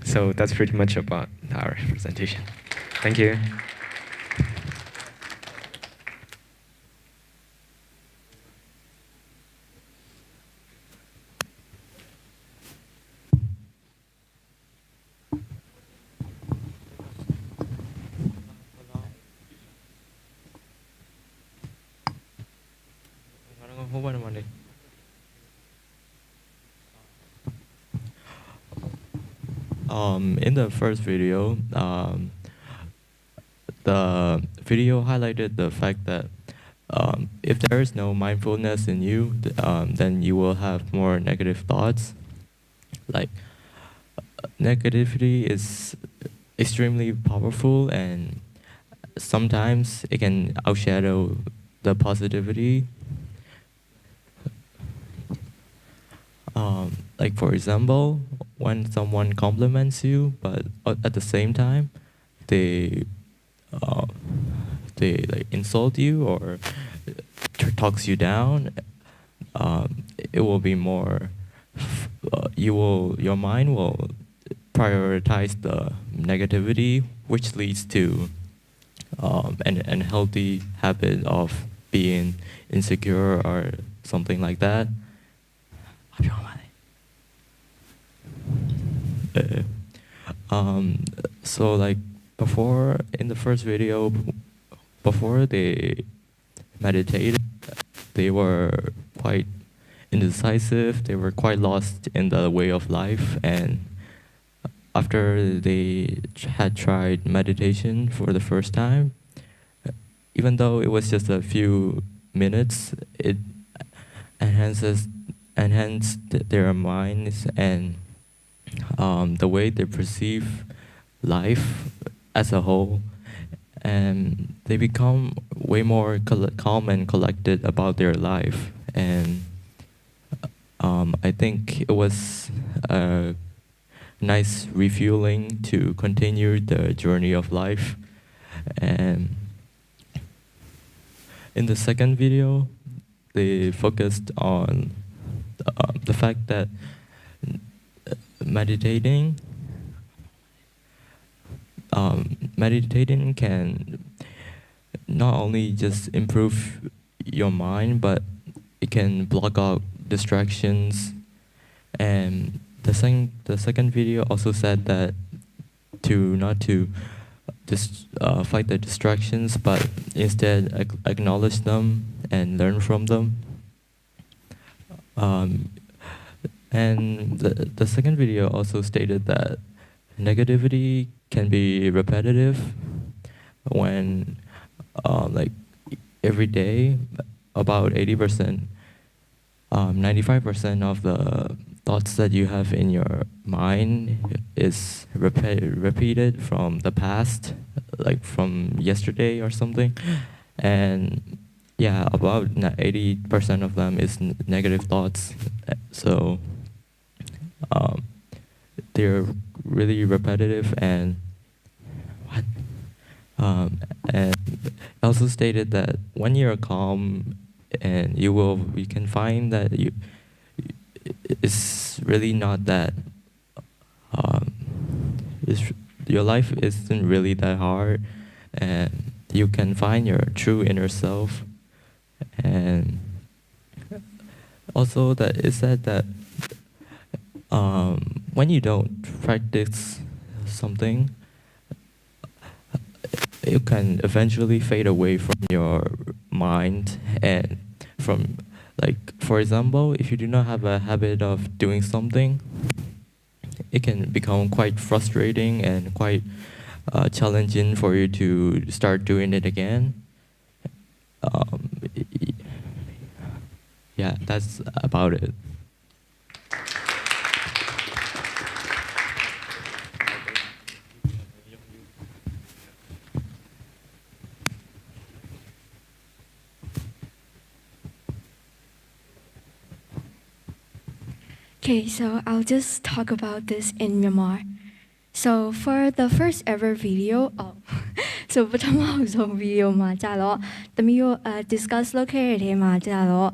So that's pretty much about our presentation. Thank you. In the first video, the video highlighted the fact that if there is no mindfulness in you, then you will have more negative thoughts. Negativity is extremely powerful, and sometimes it can outshadow the positivity. For example, when someone compliments you, but at the same time, they insult you or talks you down, it will be more. Your mind will prioritize the negativity, which leads to an unhealthy habit of being insecure or something like that. So before, in the first video, before they meditated, they were quite indecisive, they were quite lost in the way of life, and after they had tried meditation for the first time, even though it was just a few minutes, it enhanced their minds and the way they perceive life as a whole, and they become way more calm and collected about their life. And I think it was a nice refueling to continue the journey of life. And in the second video, they focused on the fact that meditating can not only just improve your mind, but it can block out distractions. And the second video also said that not to just fight the distractions, but instead acknowledge them and learn from them. And the second video also stated that negativity can be repetitive when every day about 80%, 95% of the thoughts that you have in your mind is repeated from the past, like from yesterday or something. And yeah, about 80% of them is negative thoughts. So they're really repetitive, and and also stated that when you're calm, and you can find that it's really not that your life isn't really that hard, and you can find your true inner self. And Also, that it said that when you don't practice something, it can eventually fade away from your mind and from, like, for example, if you do not have a habit of doing something, it can become quite frustrating and quite challenging for you to start doing it again. Yeah, that's about it. Okay, so I'll just talk about this in Myanmar. So for the first ever video, so ပထမဆုံး video မှာကြာတော့တမီးတို့discuss လုပ်ခဲ့တဲ့ထဲမှာကြာတော့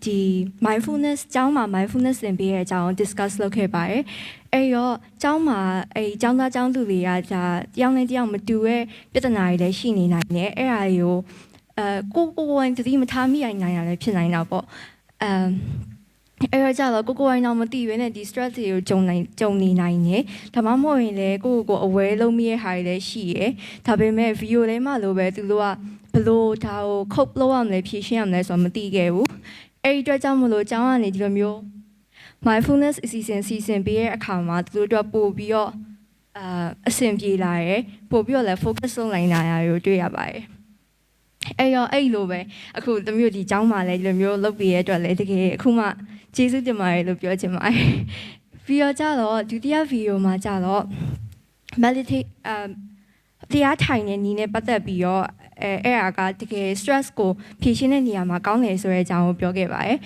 ဒီ mindfulness ကျောင်းမှာ mindfulness သင်ပေးတဲ့အကြောင်း discuss လုပ်ခဲ့ပါတယ်။အဲ့တော့ကျောင်းမှာအဲ့ကျောင်းသားကျောင်းသူတွေကကြာတယောက်နဲ့တယောက်မတူတဲ့ပြဿနာတွေလည်းရှိနေနိုင်တယ်။အဲ့ဒါတွေကိုကိုယ်တတိမထားမိနိုင်တာလည်းဖြစ်နိုင်တာပေါ့။အဲ့တော့ကြာတော့ကိုယ်တော့မသိဘဲနဲ့ဒီ stress တွေကိုကြုံနေနိုင်တယ်ဒါမှမဟုတ်ရင်လည်းကို aware လုပ်မိတဲ့ဟာတွေလည်းရှိရယ်ဒါပေမဲ့ video ထဲမှာလိုပဲသူတို့ကဘလို့ဒါကို cope လုပ်ရမလဲဖြေရှင်းရမလဲဆိုတော့မသိခဲ့ဘူးအဲ့ဒီအတွက်ကြောင့်မလို့ကျောင်းကနေဒီလိုမျိုး mindfulness အစီအစဉ်ပေးတဲ့အခါမှာသူတို့ပို့ပြီးတော့အဆင်ပြေလာရယ်ပို့ပြီးတော့လည်း focus လုပ်နိုင်တာတွေကိုတွေ့ရပါတယ်အဲ့တော့အဲ့လိုပဲအခုတမျိုးဒီကျောင်းမှာလည်းဒီလိုမျိုးလုပ်ပြီးရတဲ့အတွက်လည်းတကယ်အခုမှကျေးဇူးတင်ပါတယ်လို့ပြောချင်ပါတယ်ပြီးတော့ကြတော့ဒုတိယဗီဒီယိုမှာကြတော့ meditate တရားထိုင်တဲ့နည်းနဲ့ပတ်သက်ပြီးတော့အဲ့ဒါကတကယ် stress ကိုဖြေရှင်းတဲ့နေရာမှာကောင်းတယ်ဆိုတဲ့အကြောင်းကိုပြောခဲ့ပါတယ်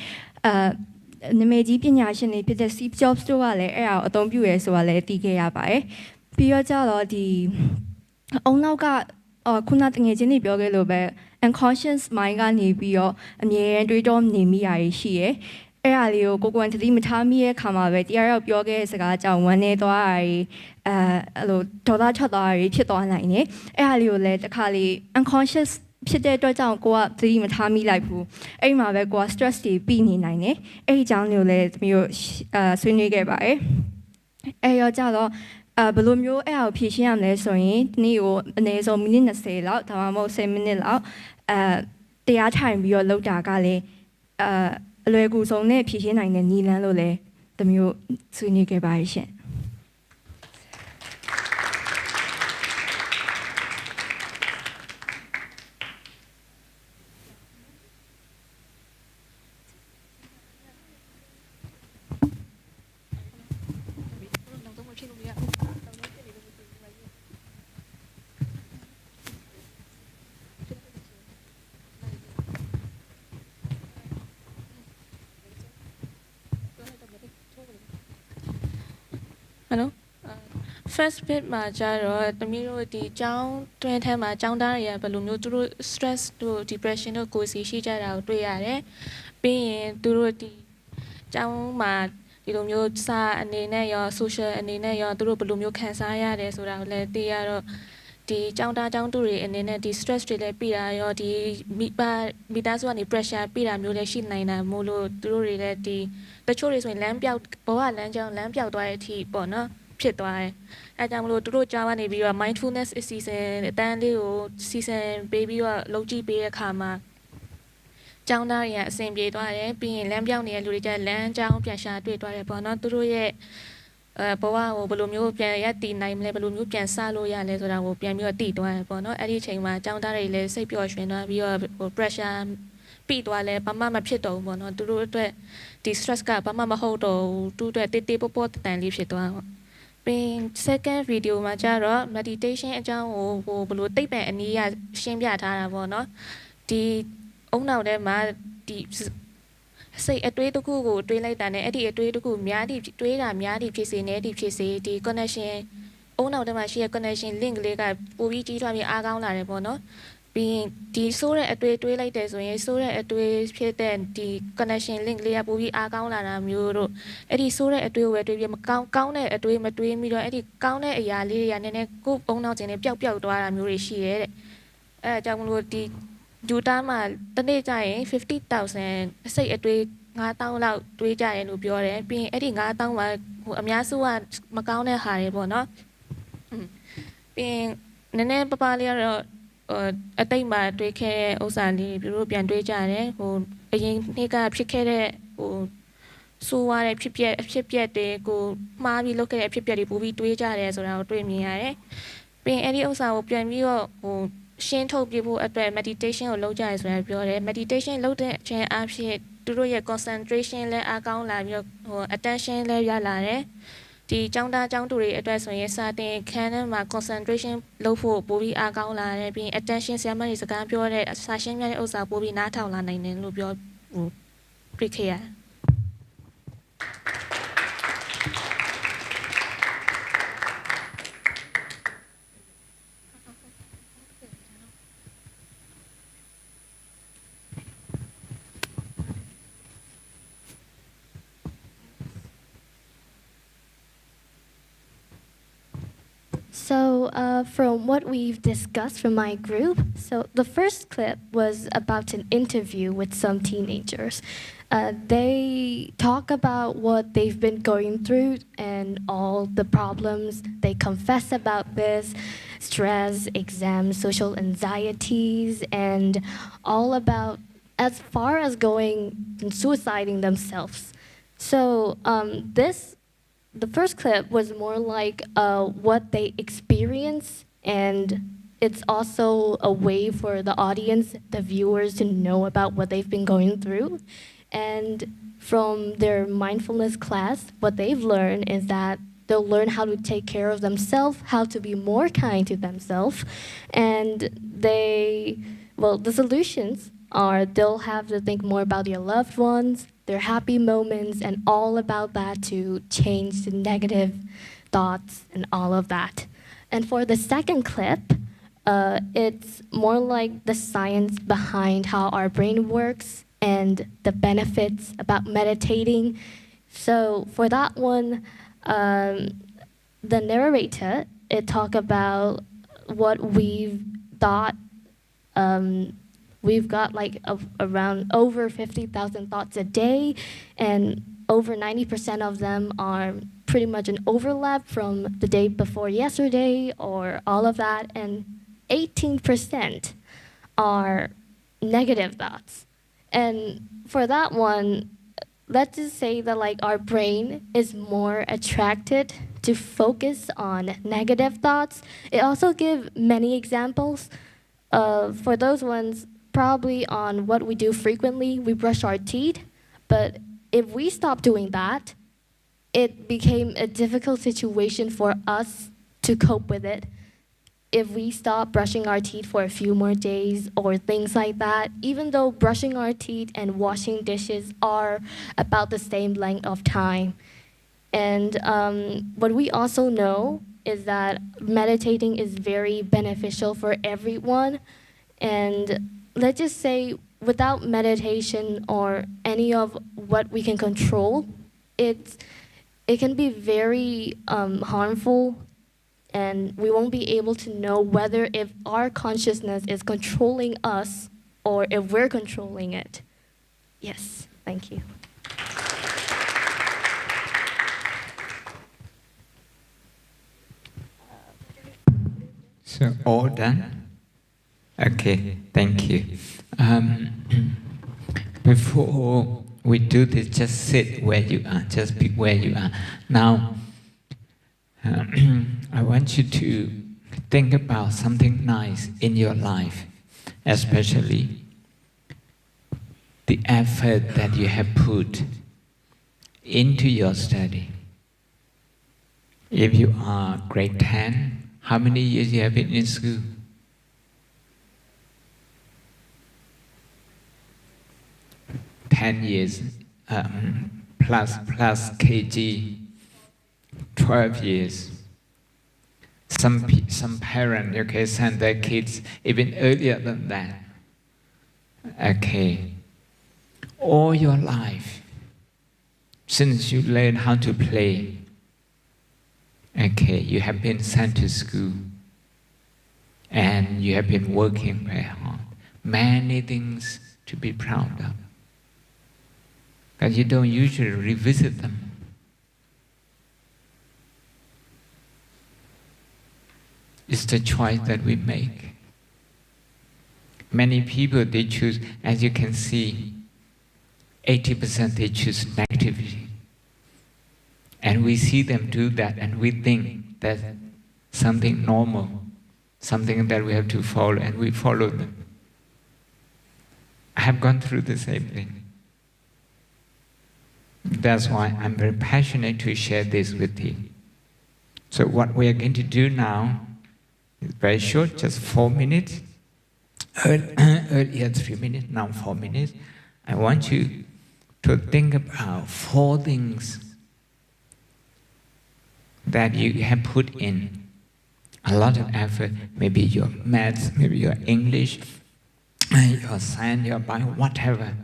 နာမည်ကြီးပညာရှင်တွေဖြစ်တဲ့ Steve Jobs တို့ကလည်းအဲ့ဒါကိုအသုံးပြုရဲဆိုတာလည်းသိခဲ့ရပါတယ်ပြီးတော့ကြတော့ဒီအုံနောက်ကခုနတငယ်ချင်းတွေပြောခဲ့လို့ပဲ unconscious mind ကနေပြီးတော့အမြဲတမ်းတွေးတောနေမိရရှိရယ်အဲ့ဒါလေးကိုကိုယ်တတိမထားမိရဲ့ခါမှာပဲတရားရောက်ပြောခဲ့တဲ့စကားကြောင့်ဝမ်းနေသွားတာအဲ့လိုဒေါသထွက်သွားတာဖြစ်သွားနိုင်တယ်အဲ့ဒါလေးကိုလည်းတစ်ခါလေး unconscious ဖြစ်တဲ့အတွက်ကြောင့်ကိုကသတိမထားမိလိုက်ဘူးအဲ့မှာပဲကိုက stress တွေပြီးနေနိုင်တယ်အဲ့ဒီအကြောင်းလေးကိုလည်းမျိုးဆွေးနွေးခဲ့ပါတယ်အဲ့ရောကြတော့ဘယ်လိုမျိုးအဲ့ဒါကိုဖြေရှင်းရမလဲဆိုရင်ဒီနေ့ကိုအနည်းဆုံးမိနစ်20လောက်ဒါမှမဟုတ်10မိနစ်လောက်တရားထိုင်ပြီးတော့လုပ်တာကလည်းအလွယ်ကူဆုံးနဲ့ဖြေရှင်းနိုင်တဲ့နည်းလမ်းလို့လည်းတမျိုးဆွေးနွေးခဲ့ပါရှင်first bit မှာကျတော့တမီးတို့ဒီကျောင်းတွင်းထဲမှာကျောင်းသားတွေကဘယ်လိုမျိုးသူတို့ stress တို့ depression တို့ကိုယ်စီရှိကြတာကိုတွေ့ရတယ်ပြီးရင်သူတို့ဒီကျောင်းမှာဒီလိုမျိုးစာအနေနဲ့ရော social အနေနဲ့ရောသူတို့ဘယ်လိုမျိုးခံစားရတယ်ဆိုတာကိုလည်းသိရတော့ဒီကျောင်းသားကျောင်းသူတွေအနေနဲ့ဒီ stress တွေလည်းပြီးတာရောဒီမိသားစုကနေ pressure ပြီးတာမျိုးလည်းရှိနိုင်တာမို့လို့သူတို့တွေလည်းဒီတချို့တွေဆိုရင်လမ်းပြောက်ဘောကလမ်းကြောင်းလမ်းပြောက်သွားတဲ့အထိပေါ့နော်ဖြစ်သွားတယ်အဲကြောင့်မလို့သူတို့ကြားကနေပြီးတော့ mindfulness အစီအစဉ်အတန်းလေးကိုစီစဉ်ပေးပြီးတော့လုပ်ကြည့်ပေးတဲ့အခါမှာကျောင်းသားတွေကအဆင်ပြေသွားတယ်ပြီးရင်လမ်းပြောက်နေတဲ့လူတွေကျလမ်းကြောင်းပြန်ရှာတွေ့သွားတယ်ပေါ့နော်သူတို့ရဲ့ဘဝကိုဘယ်လိုမျိုးပြန်ရတည်နိုင်မလဲဘယ်လိုမျိုးပြန်စလို့ရလဲဆိုတာကိုပြန်ပြီးတော့တည်သွားတယ်ပေါ့နော်အဲ့ဒီအချိန်မှာကျောင်းသားတွေလည်းစိတ်ပျော်ရွှင်သွားပြီးတော့ pressure ပြီးသွားလဲဘာမှမဖြစ်တော့ဘူးပေါ့နော်သူတို့အတွက်ဒီ stress ကဘာမှမဟုတ်တော့ဘူးသူတို့အတွက်တေးပေါ်တန်လေးဖြစ်သွားပေါ့ပြီး second video မှာကျတော့ meditation အကြောင်းကိုဘယ်လိုသိပ္ပံအနည်းရှင်းပြထားတာပေါ့နော်ဒီအုံနောက်ထဲမှာဒီစိတ်အတွေးတစ်ခုကိုတွေးလိုက်တာနဲ့အဲ့ဒီအတွေးတစ်ခုများသည့်တွေးတာများသည့်ဖြစ်စေနဲ့ဒီဖြစ်စေဒီ connection အုံနောက်ထဲမှာရှိတဲ့ connection link လေးကပိုပြီးကြီးထွားပြီးအားကောင်းလာတယ်ပေါ့နော်ပြီးရင်ဒီဆိုးတဲ့အတွေးတွေးလိုက်တယ်ဆိုရင်ဆိုးတဲ့အတွေးဖြစ်တဲ့ဒီ connection link လေးကပိုပြီးအားကောင်းလာတာမျိုးတို့အဲ့ဒီဆိုးတဲ့အတွေးကိုပဲတွေးပြီးမကောင်းတဲ့အတွေးမတွေးပြီးတော့အဲ့ဒီကောင်းတဲ့အရာလေးတွေကနည်းနည်းကိုယ်အုံနောက်ခြင်းနဲ့ပျောက်သွားတာမျိုးတွေရှိရဲတဲ့အဲ့ဒါကြောင့်မလို့ဒီယူတာမှာတနေ့ကျရင် 50,000 စိတ်အတွေး 9000လောက်တွေးကြတယ်လို့ပြောတယ်ပြီးရင်အဲ့ဒီ9000မှာဟိုအများစုကမကောင်းတဲ့ဟာတွေပေါ့နော်ပြီးရင်နည်းနည်းပပလေးကတော့အတိတ်မှာတွေးခဲ့တဲ့ဥစ္စာလေးတွေတို့ပြန်တွေးကြတယ်ဟိုအရင်နေ့ကဖြစ်ခဲ့တဲ့ဟိုဆိုးရတဲ့ဖြစ်ပျက်တွေကိုမှားပြီးလုပ်ခဲ့တဲ့အဖြစ်ပျက်တွေပိုပြီးတွေးကြတယ်ဆိုတာကိုတွေ့မြင်ရတယ်ပြီးရင်အဲ့ဒီဥစ္စာကိုပြန်ပြီးတော့ဟိုရှင်းထုတ်ပြဖို့အတွက် meditation ကိုလုပ်ကြရဆိုတာပြောတယ် meditation လုပ်တဲ့အချိန်အဖြစ်သူတို့ရဲ့ concentration လဲအားကောင်းလာပြီးတော့ဟို attention လဲရလာတယ်ဒီကျောင်းသားကျောင်းသူတွေအတွက်ဆိုရင်စာသင်ခန်းထဲမှာ concentration လုပ်ဖို့ပိုပြီးအားကောင်းလာတယ်ပြီးရင် attention ဆရာမတွေစကားပြောတဲ့စာရှင်းပြတဲ့ဥစ္စာပိုပြီးနားထောင်လာနိုင်တယ်လို့ပြောဟိုတွေ့ခဲ့ရတယ် So, from what we've discussed from my group, so the first clip was about an interview with some teenagers. They talk about what they've been going through and all the problems. They confess about this, stress, exams, social anxieties, and all about as far as going and suiciding themselves. So, the first clip was more like what they experience, and it's also a way for the audience, the viewers, to know about what they've been going through. And from their mindfulness class, what they've learned is that they'll learn how to take care of themselves, how to be more kind to themselves, and the solutions are they'll have to think more about their loved ones, their happy moments, and all about that to change the negative thoughts and all of that. And for the second clip, it's more like the science behind how our brain works and the benefits about meditating. So for that one, the narrator, it talked about what we've thought. We've got like around over 50,000 thoughts a day, and over 90% of them are pretty much an overlap from the day before yesterday or all of that, and 18% are negative thoughts. And for that one, let's just say that like our brain is more attracted to focus on negative thoughts. It also gives many examples. For those ones, probably on what we do frequently, we brush our teeth, but if we stop doing that, it became a difficult situation for us to cope with it. If we stop brushing our teeth for a few more days or things like that, even though brushing our teeth and washing dishes are about the same length of time. And what we also know is that meditating is very beneficial for everyone. And let's just say without meditation or any of what we can control, it can be very harmful, and we won't be able to know whether if our consciousness is controlling us or if we're controlling it. Yes, thank you. So all done? Okay, thank you. Before we do this, just sit where you are, just be where you are. Now, I want you to think about something nice in your life, especially the effort that you have put into your study. If you are grade 10, how many years you have been in school? 10 years plus KG, 12 years. Some parents, okay, send their kids even earlier than that. Okay. All your life, since you learn how to play, okay, you have been sent to school and you have been working very hard. Many things to be proud of. but you don't usually revisit them. It's the choice that we make. Many people, they choose, as you can see, 80% they choose negativity. And we see them do that, and we think that's something normal, something that we have to follow, and we follow them. I have gone through the same thing. That's why I'm very passionate to share this with you. So what we are going to do now is very short, just 4 minutes. Earlier 3 minutes, now 4 minutes. I want you to think about 4 things that you have put in a lot of effort, maybe your maths, maybe your English, your science, your bio, whatever.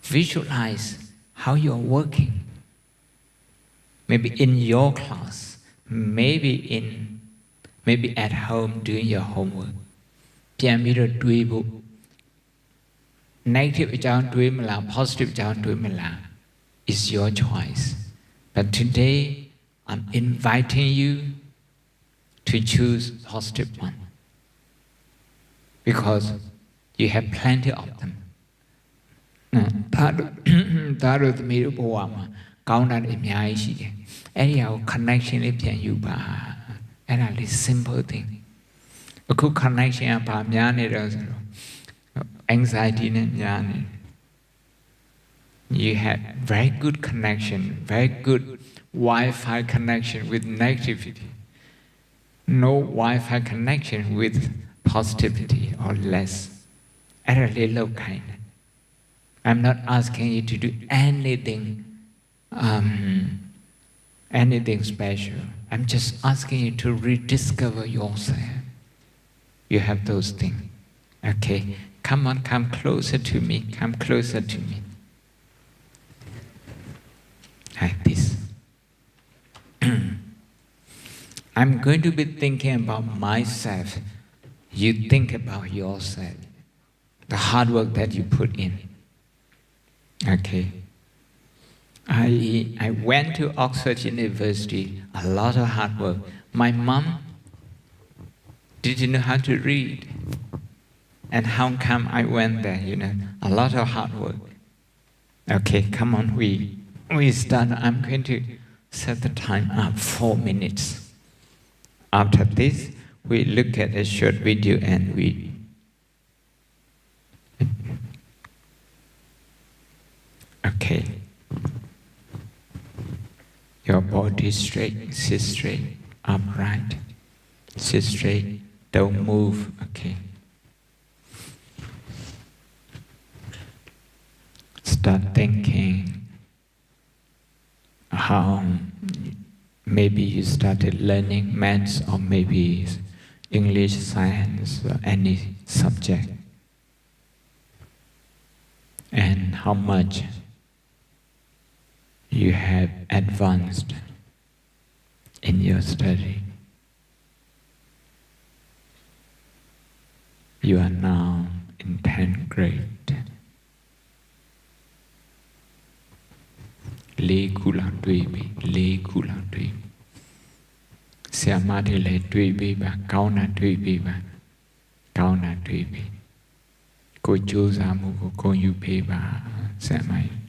Visualize how you're working. Maybe in your class, maybe at home doing your homework. ပြန်ပြီးတော့တွေးဖို့ negative အကြောင်းတွေးမလား positive အကြောင်းတွေးမလား is your choice. But today, I'm inviting you to choose positive one. Because you have plenty of them. ဒါတို့သမီးတို့ဘဝမှာကောင်းတာတွေအများကြီးရှိတယ်။အဲ့ဒီဟာကို connection လေးပြန်ယူပါ။အဲ့ဒါလေး simple thing. အခု connection ကဘာများနေတော့ဆိုတော့ anxiety နဲ့များနေတယ်။ You have very good connection, very good Wi-Fi connection with negativity. No Wi-Fi connection with positivity or less. At a little kind. I'm not asking you to do anything, anything special. I'm just asking you to rediscover yourself. You have those things. Okay, come on, come closer to me. Come closer to me. Like this. I'm going to be thinking about myself. You think about yourself. The hard work that you put in. Okay. I went to Oxford University, a lot of hard work. My mom didn't know how to read. And how come I went there, you know? A lot of hard work. Okay, come on, we start. I'm going to set the time up 4 minutes. After this, we look at a short video and we okay. Your body straight, sit straight, upright, sit straight, don't move, okay. Start thinking how maybe you started learning maths or maybe English, science, or any subject. And how much you have advanced in your study. You are now in 10th grade. 4 ခုလောက်တွေးပြီ4ခုလောက်တွေးဆရာမတွေလည်းတွေးပြီးပါကောင်းတာတွေးပြီးပါကောင်းတာတွေးပြီးကိုကြိုးစားမှုကိုဂုဏ်ယူပေးပါဆရာမကြီး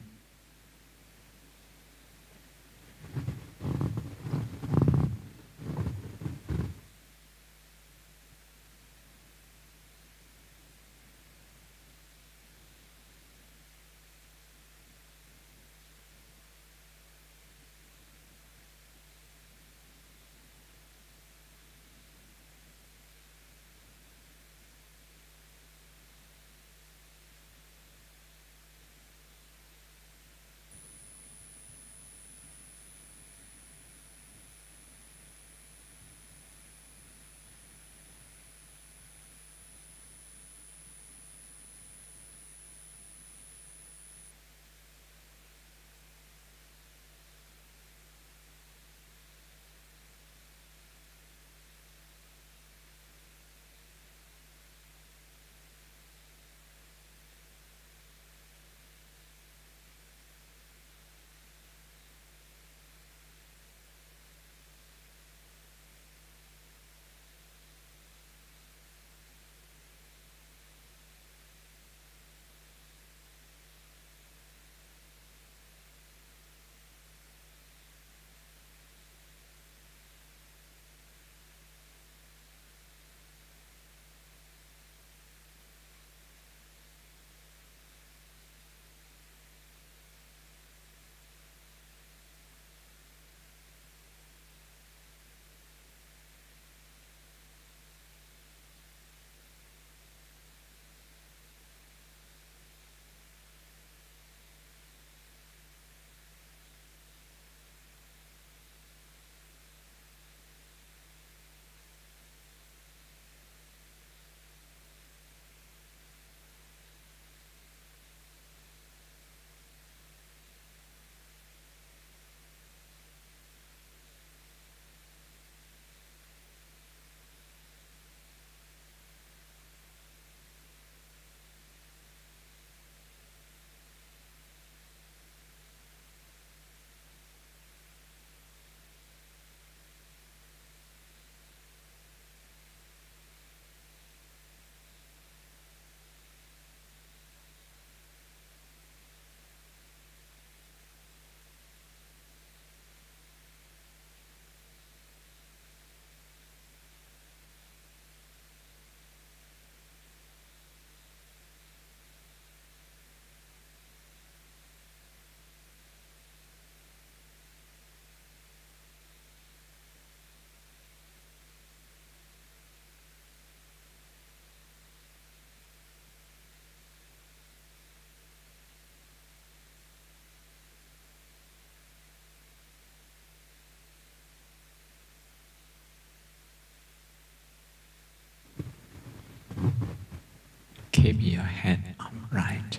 keep your head upright.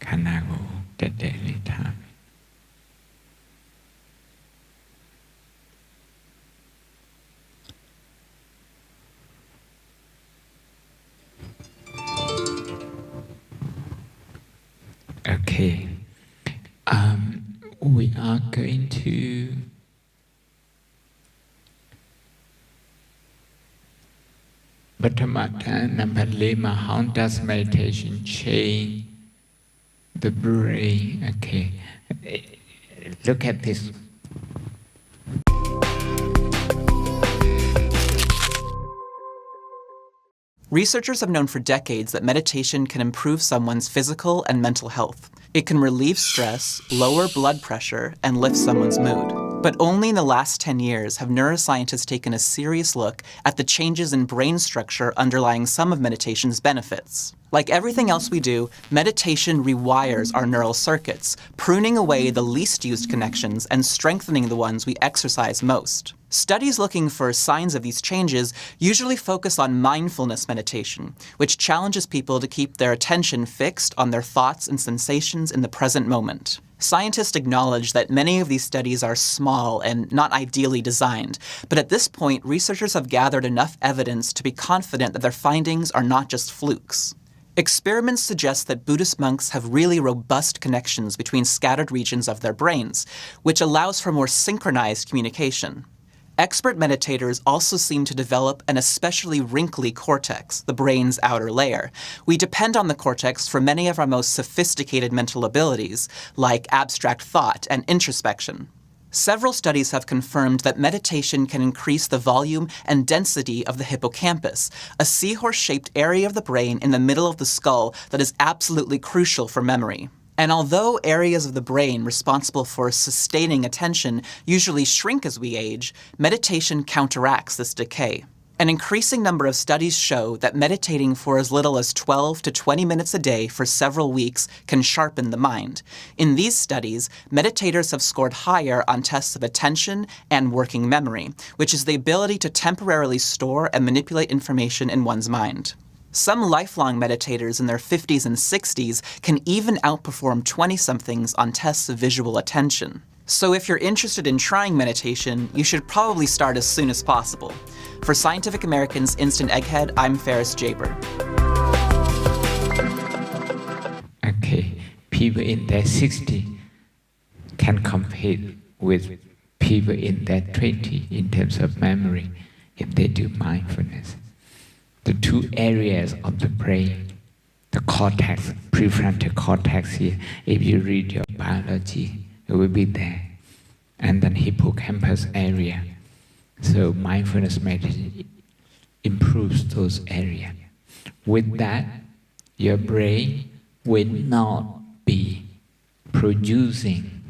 ခန္ဓာကိုယ်တက်တက်လေးထားပြီ Okay. We are going to Bhattamata number 4 how does meditation change the brain? Okay. Look at this. Researchers have known for decades that meditation can improve someone's physical and mental health. It can relieve stress, lower blood pressure, and lift someone's mood. But only in the last 10 years have neuroscientists taken a serious look at the changes in brain structure underlying some of meditation's benefits. Like everything else we do, meditation rewires our neural circuits, pruning away the least used connections and strengthening the ones we exercise most. Studies looking for signs of these changes usually focus on mindfulness meditation, which challenges people to keep their attention fixed on their thoughts and sensations in the present moment. Scientists acknowledge that many of these studies are small and not ideally designed, but at this point, researchers have gathered enough evidence to be confident that their findings are not just flukes. Experiments suggest that Buddhist monks have really robust connections between scattered regions of their brains, which allows for more synchronized communication. Expert meditators also seem to develop an especially wrinkly cortex, the brain's outer layer. We depend on the cortex for many of our most sophisticated mental abilities, like abstract thought and introspection. Several studies have confirmed that meditation can increase the volume and density of the hippocampus, a seahorse-shaped area of the brain in the middle of the skull that is absolutely crucial for memory. And although areas of the brain responsible for sustaining attention usually shrink as we age, meditation counteracts this decay. An increasing number of studies show that meditating for as little as 12 to 20 minutes a day for several weeks can sharpen the mind. In these studies, meditators have scored higher on tests of attention and working memory, which is the ability to temporarily store and manipulate information in one's mind. Some lifelong meditators in their 50s and 60s can even outperform 20-somethings on tests of visual attention. So if you're interested in trying meditation, you should probably start as soon as possible. For Scientific American's Instant Egghead, I'm Ferris Jaber. Okay, people in their 60s can compete with people in their 20s in terms of memory if they do mindfulness. The two areas of the brain, the cortex, prefrontal cortex here, if you read your biology, it will be there. And then hippocampus area. So mindfulness meditation improves those areas. With that, your brain will not be producing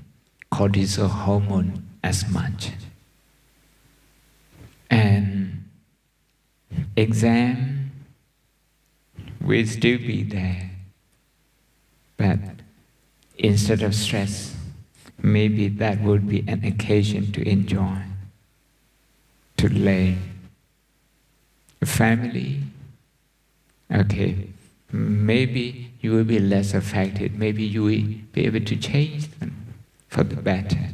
cortisol hormone as much. And exam will still be there, but instead of stress, maybe that would be an occasion to enjoy, to learn. Family, okay, maybe you will be less affected, maybe you will be able to change them for the better.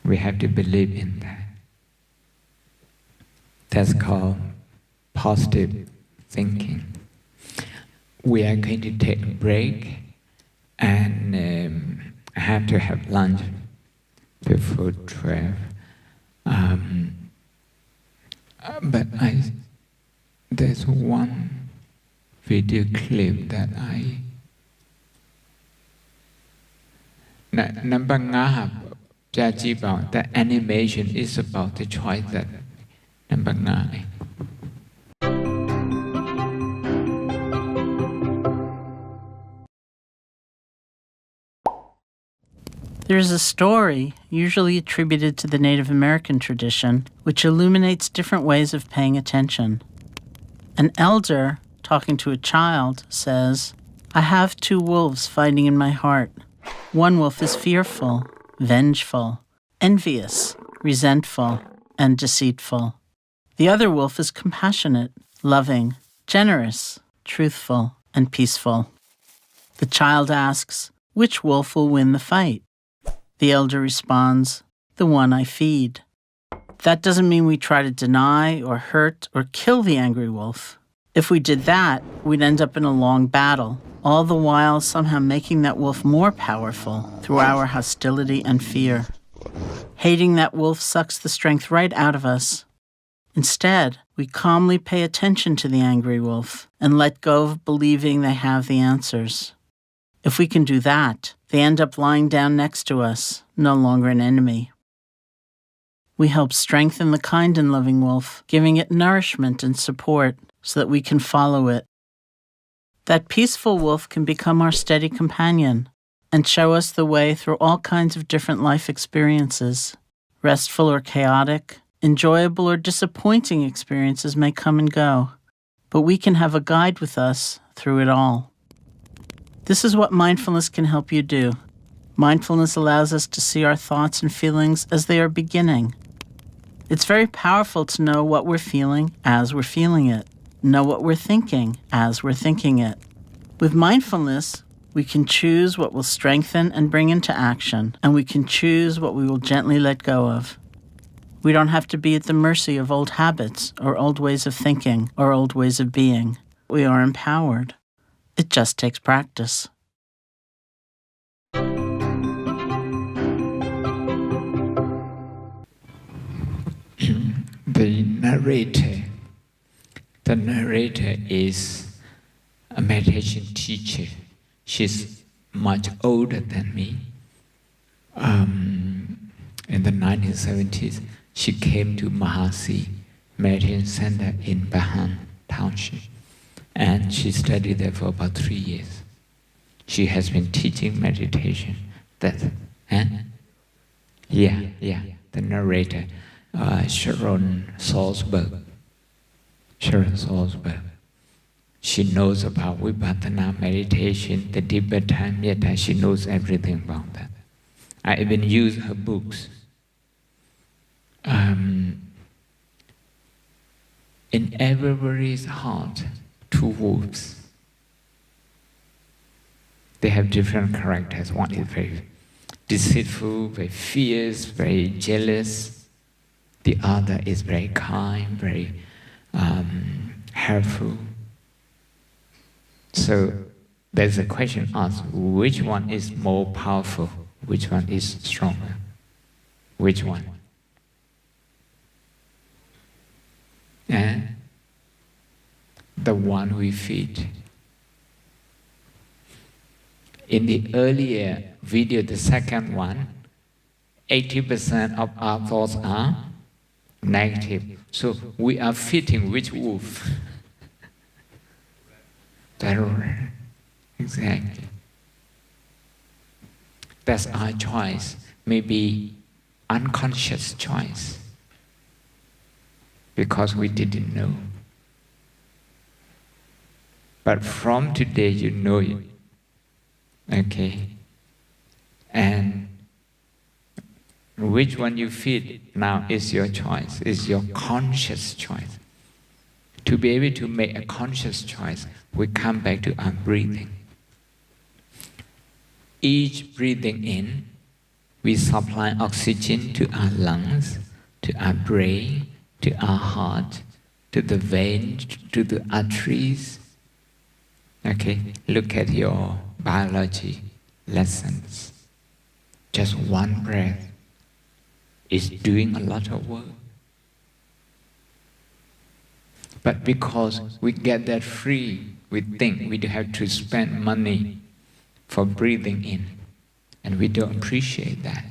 We have to believe in that. That's called positive thinking. We are going to take a break and have to have lunch before 12. But there's one video clip that number 5 the animation is about the choice that number 9. There is a story, usually attributed to the Native American tradition, which illuminates different ways of paying attention. An elder, talking to a child, says, "I have 2 wolves fighting in my heart. One wolf is fearful, vengeful, envious, resentful, and deceitful. The other wolf is compassionate, loving, generous, truthful, and peaceful. The child asks, which wolf will win the fight? The elder responds, the one I feed. That doesn't mean we try to deny or hurt or kill the angry wolf. If we did that, we'd end up in a long battle, all the while somehow making that wolf more powerful through our hostility and fear. Hating that wolf sucks the strength right out of us. Instead, we calmly pay attention to the angry wolf and let go of believing they have the answers. If we can do that, they end up lying down next to us, no longer an enemy. We help strengthen the kind and loving wolf, giving it nourishment and support so that we can follow it. That peaceful wolf can become our steady companion and show us the way through all kinds of different life experiences. Restful or chaotic, enjoyable or disappointing experiences may come and go, but we can have a guide with us through it all. This is what mindfulness can help you do. Mindfulness allows us to see our thoughts and feelings as they are beginning. It's very powerful to know what we're feeling as we're feeling it, know what we're thinking as we're thinking it. With mindfulness, we can choose what will strengthen and bring into action, and we can choose what we will gently let go of. We don't have to be at the mercy of old habits or old ways of thinking or old ways of being. We are empowered. It just takes practice. The narrator is a meditation teacher. She's much older than me. In the 1970s, she came to Mahasi Meditation Center in Bahan Township, and she studied there for about 3 years. She has been teaching meditation. The narrator, Sharon Salzberg. She knows about Vipassana meditation, the Tibetan Metta. She knows everything about that. I even use her books. In everybody's heart, two wolves. They have different characters. One is very deceitful, very fierce, very jealous. The other is very kind, very helpful. So there's a question asked, which one is more powerful? Which one is stronger? Which one? And the one we feed. In the earlier video, the second one, 80% of our thoughts are negative. So we are feeding which wolf? Terror. Exactly. That's our choice. Maybe unconscious choice. Because we didn't know. But from today you know it. Okay. And which one you feed now is your choice, is your conscious choice. To be able to make a conscious choice, we come back to our breathing. Each breathing in, we supply oxygen to our lungs, to our brain, to our heart, to the veins, to the arteries. Okay, look at your biology lessons. Just one breath is doing a lot of work. But because we get that free, we think we have to spend money for breathing in, and we don't appreciate that.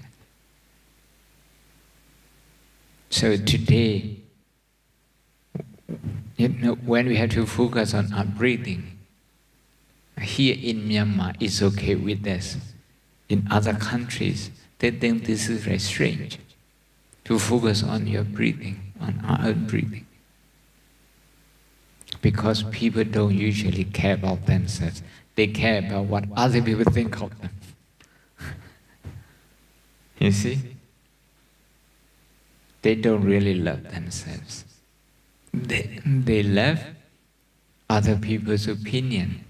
So today, when we have to focus on our breathing, here in Myanmar, it's okay with us. In other countries, they think this is very strange, to focus on your breathing, on our own breathing. Because people don't usually care about themselves. They care about what other people think of them. You see? They don't really love themselves. they love other people's opinion.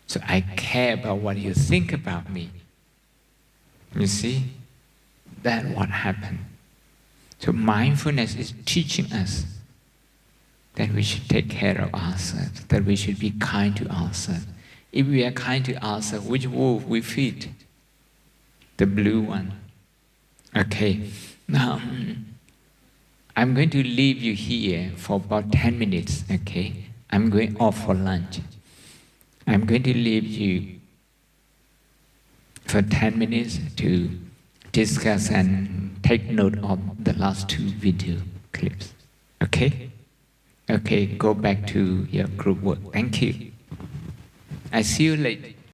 So I care about what you think about me. You see? That's what happened. So mindfulness is teaching us that we should take care of ourselves, that we should be kind to ourselves. If we are kind to ourselves, which wolf we feed? The blue one. Okay, now I'm going to leave you here for about 10 minutes, okay? I'm going off for lunch. I'm going to leave you for 10 minutes to discuss and take note of the last 2 video clips, okay? Okay, go back to your group work. Thank you. I see you later.